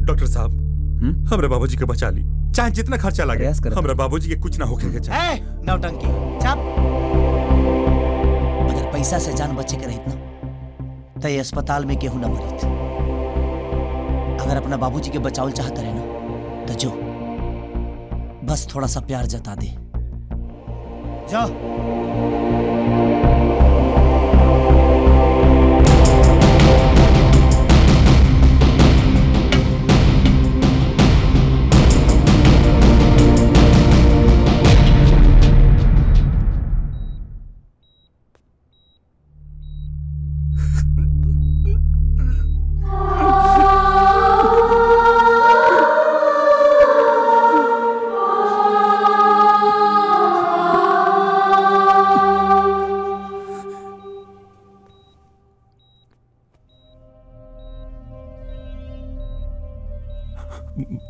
डॉक्टर साहब, हमरा बाबूजी के बचा ली, चाहे जितना खर्चा लगे। हमरा बाबूजी के कुछ ना होके के चाहे। नौटंकी चुप। अगर पैसा से जान बचे के रहित ना, तो ये अस्पताल में केहू ना मरित। अगर अपना बाबूजी के बचावल चाहता रहे ना, तो जो बस थोड़ा सा प्यार जता दे। जाओ।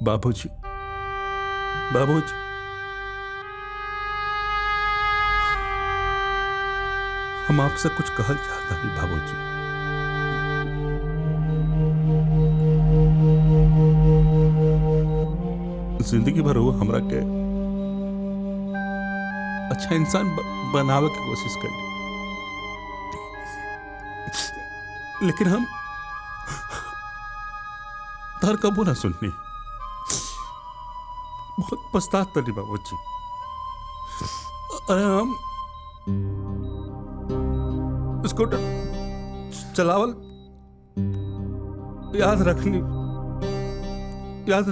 बाबूजी, बाबूजी, हम आपसे कुछ कहल चाहता नहीं बाबूजी। जिंदगी भर वो हमरा के अच्छा इंसान बनावे की कोशिश करी, लेकिन हम तार कबो ना सुननी। बहुत पछतात तनी बाबूजी। अरे हम स्कूटर चलावल याद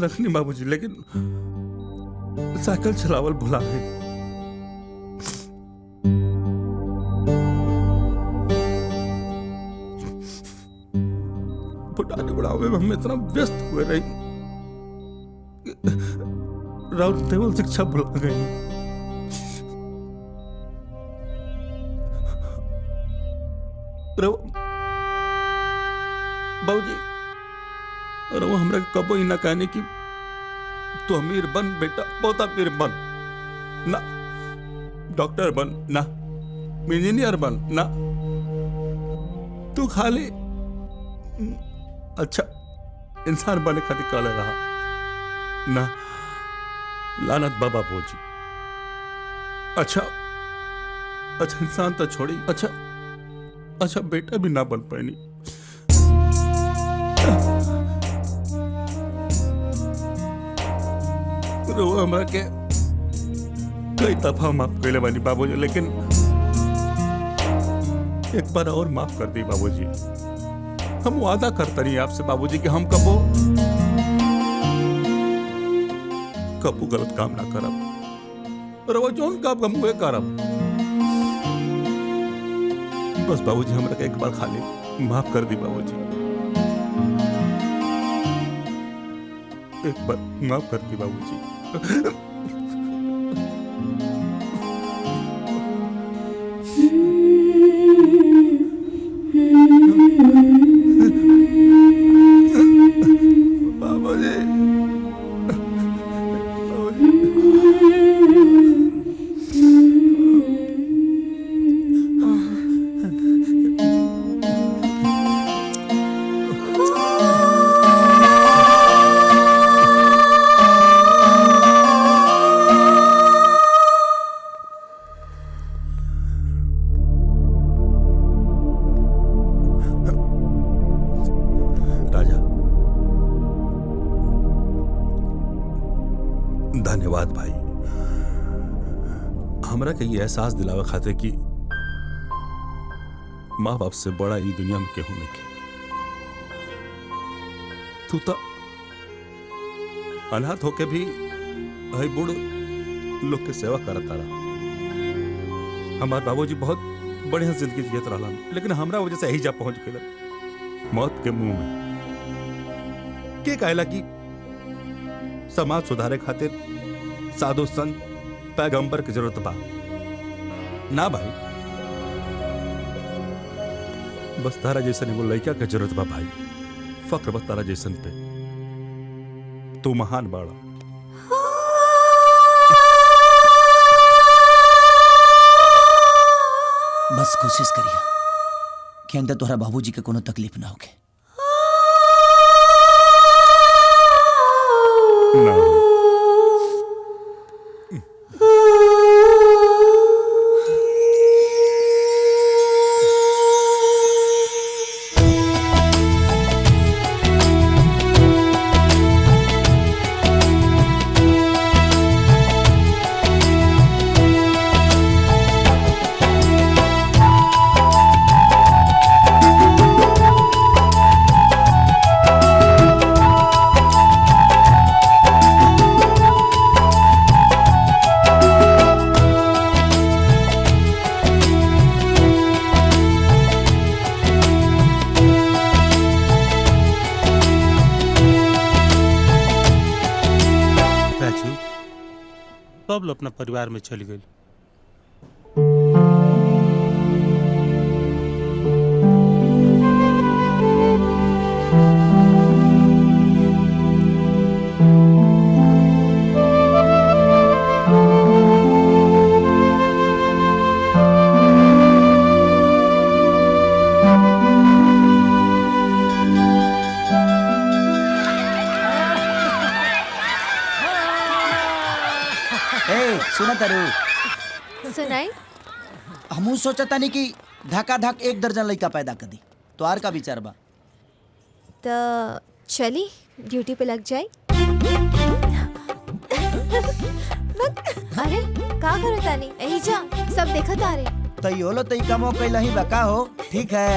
रखनी बाबूजी, लेकिन साइकिल चलावल भुला गई। बुढ़ाने बुढ़ावे में हम इतना व्यस्त हुए रही, राउत देवल शिक्षा भुला गई। बाबूजी अरे वो हमरा कबो ही ना कहने की तू अमीर बन बेटा, बहुत अमीर बन ना, डॉक्टर बन ना, इंजीनियर बन ना, तू खाली अच्छा इंसान बने खातिर कहले रहा ना। लानत बाबा बोजी। अच्छा इंसान तो छोड़ी, अच्छा बेटा भी ना बन पाई। वो हमरा के कई दफा माफ कैले बानी बाबूजी, लेकिन एक बार और माफ कर दी बाबूजी। हम वादा करते नहीं आपसे बाबूजी कि हम कबो गलत काम ना करब, और वो जोन काम हम वे करब। बस बाबूजी हमरा के एक बार खाली माफ कर दी बाबूजी, एक बार माफ कर दी बाबूजी। धन्यवाद भाई, हमरा के ये एहसास दिलावे खातिर कि माँ बाप से बड़ा ई दुनिया में केहू नहीं के। तू तो अनाथ होके भी भाई बूढ़ लोग के सेवा करता रहा। हमारे बाबूजी बहुत बढ़िया जिंदगी जियत रहा, लेकिन हमरा वजह से यही जा पहुंच गए मौत के मुंह में। के कहला कि समाज सुधारे खातिर साधु संत पैगंबर की जरूरत बा ना भाई, बस तारा जैसन एगो लड़का के जरूरत बा भाई। फक्र बस तारा जैसन पे, तू महान बाड़ा। बस कोशिश करिए कि अंदर तोहरा बाबूजी के कोनो तकलीफ ना होके। बबलू अपना परिवार में चली गई। तारू सुनाई हमू सोचता नहीं कि धक्का धक 1 दर्जन लड़का पैदा कर दी तो आर का विचार बा तो चली ड्यूटी पे लग जाए। अरे का करो तानी यही जा सब देखत आ रहे तई होलो तई कमो कैला ही बका हो ठीक है।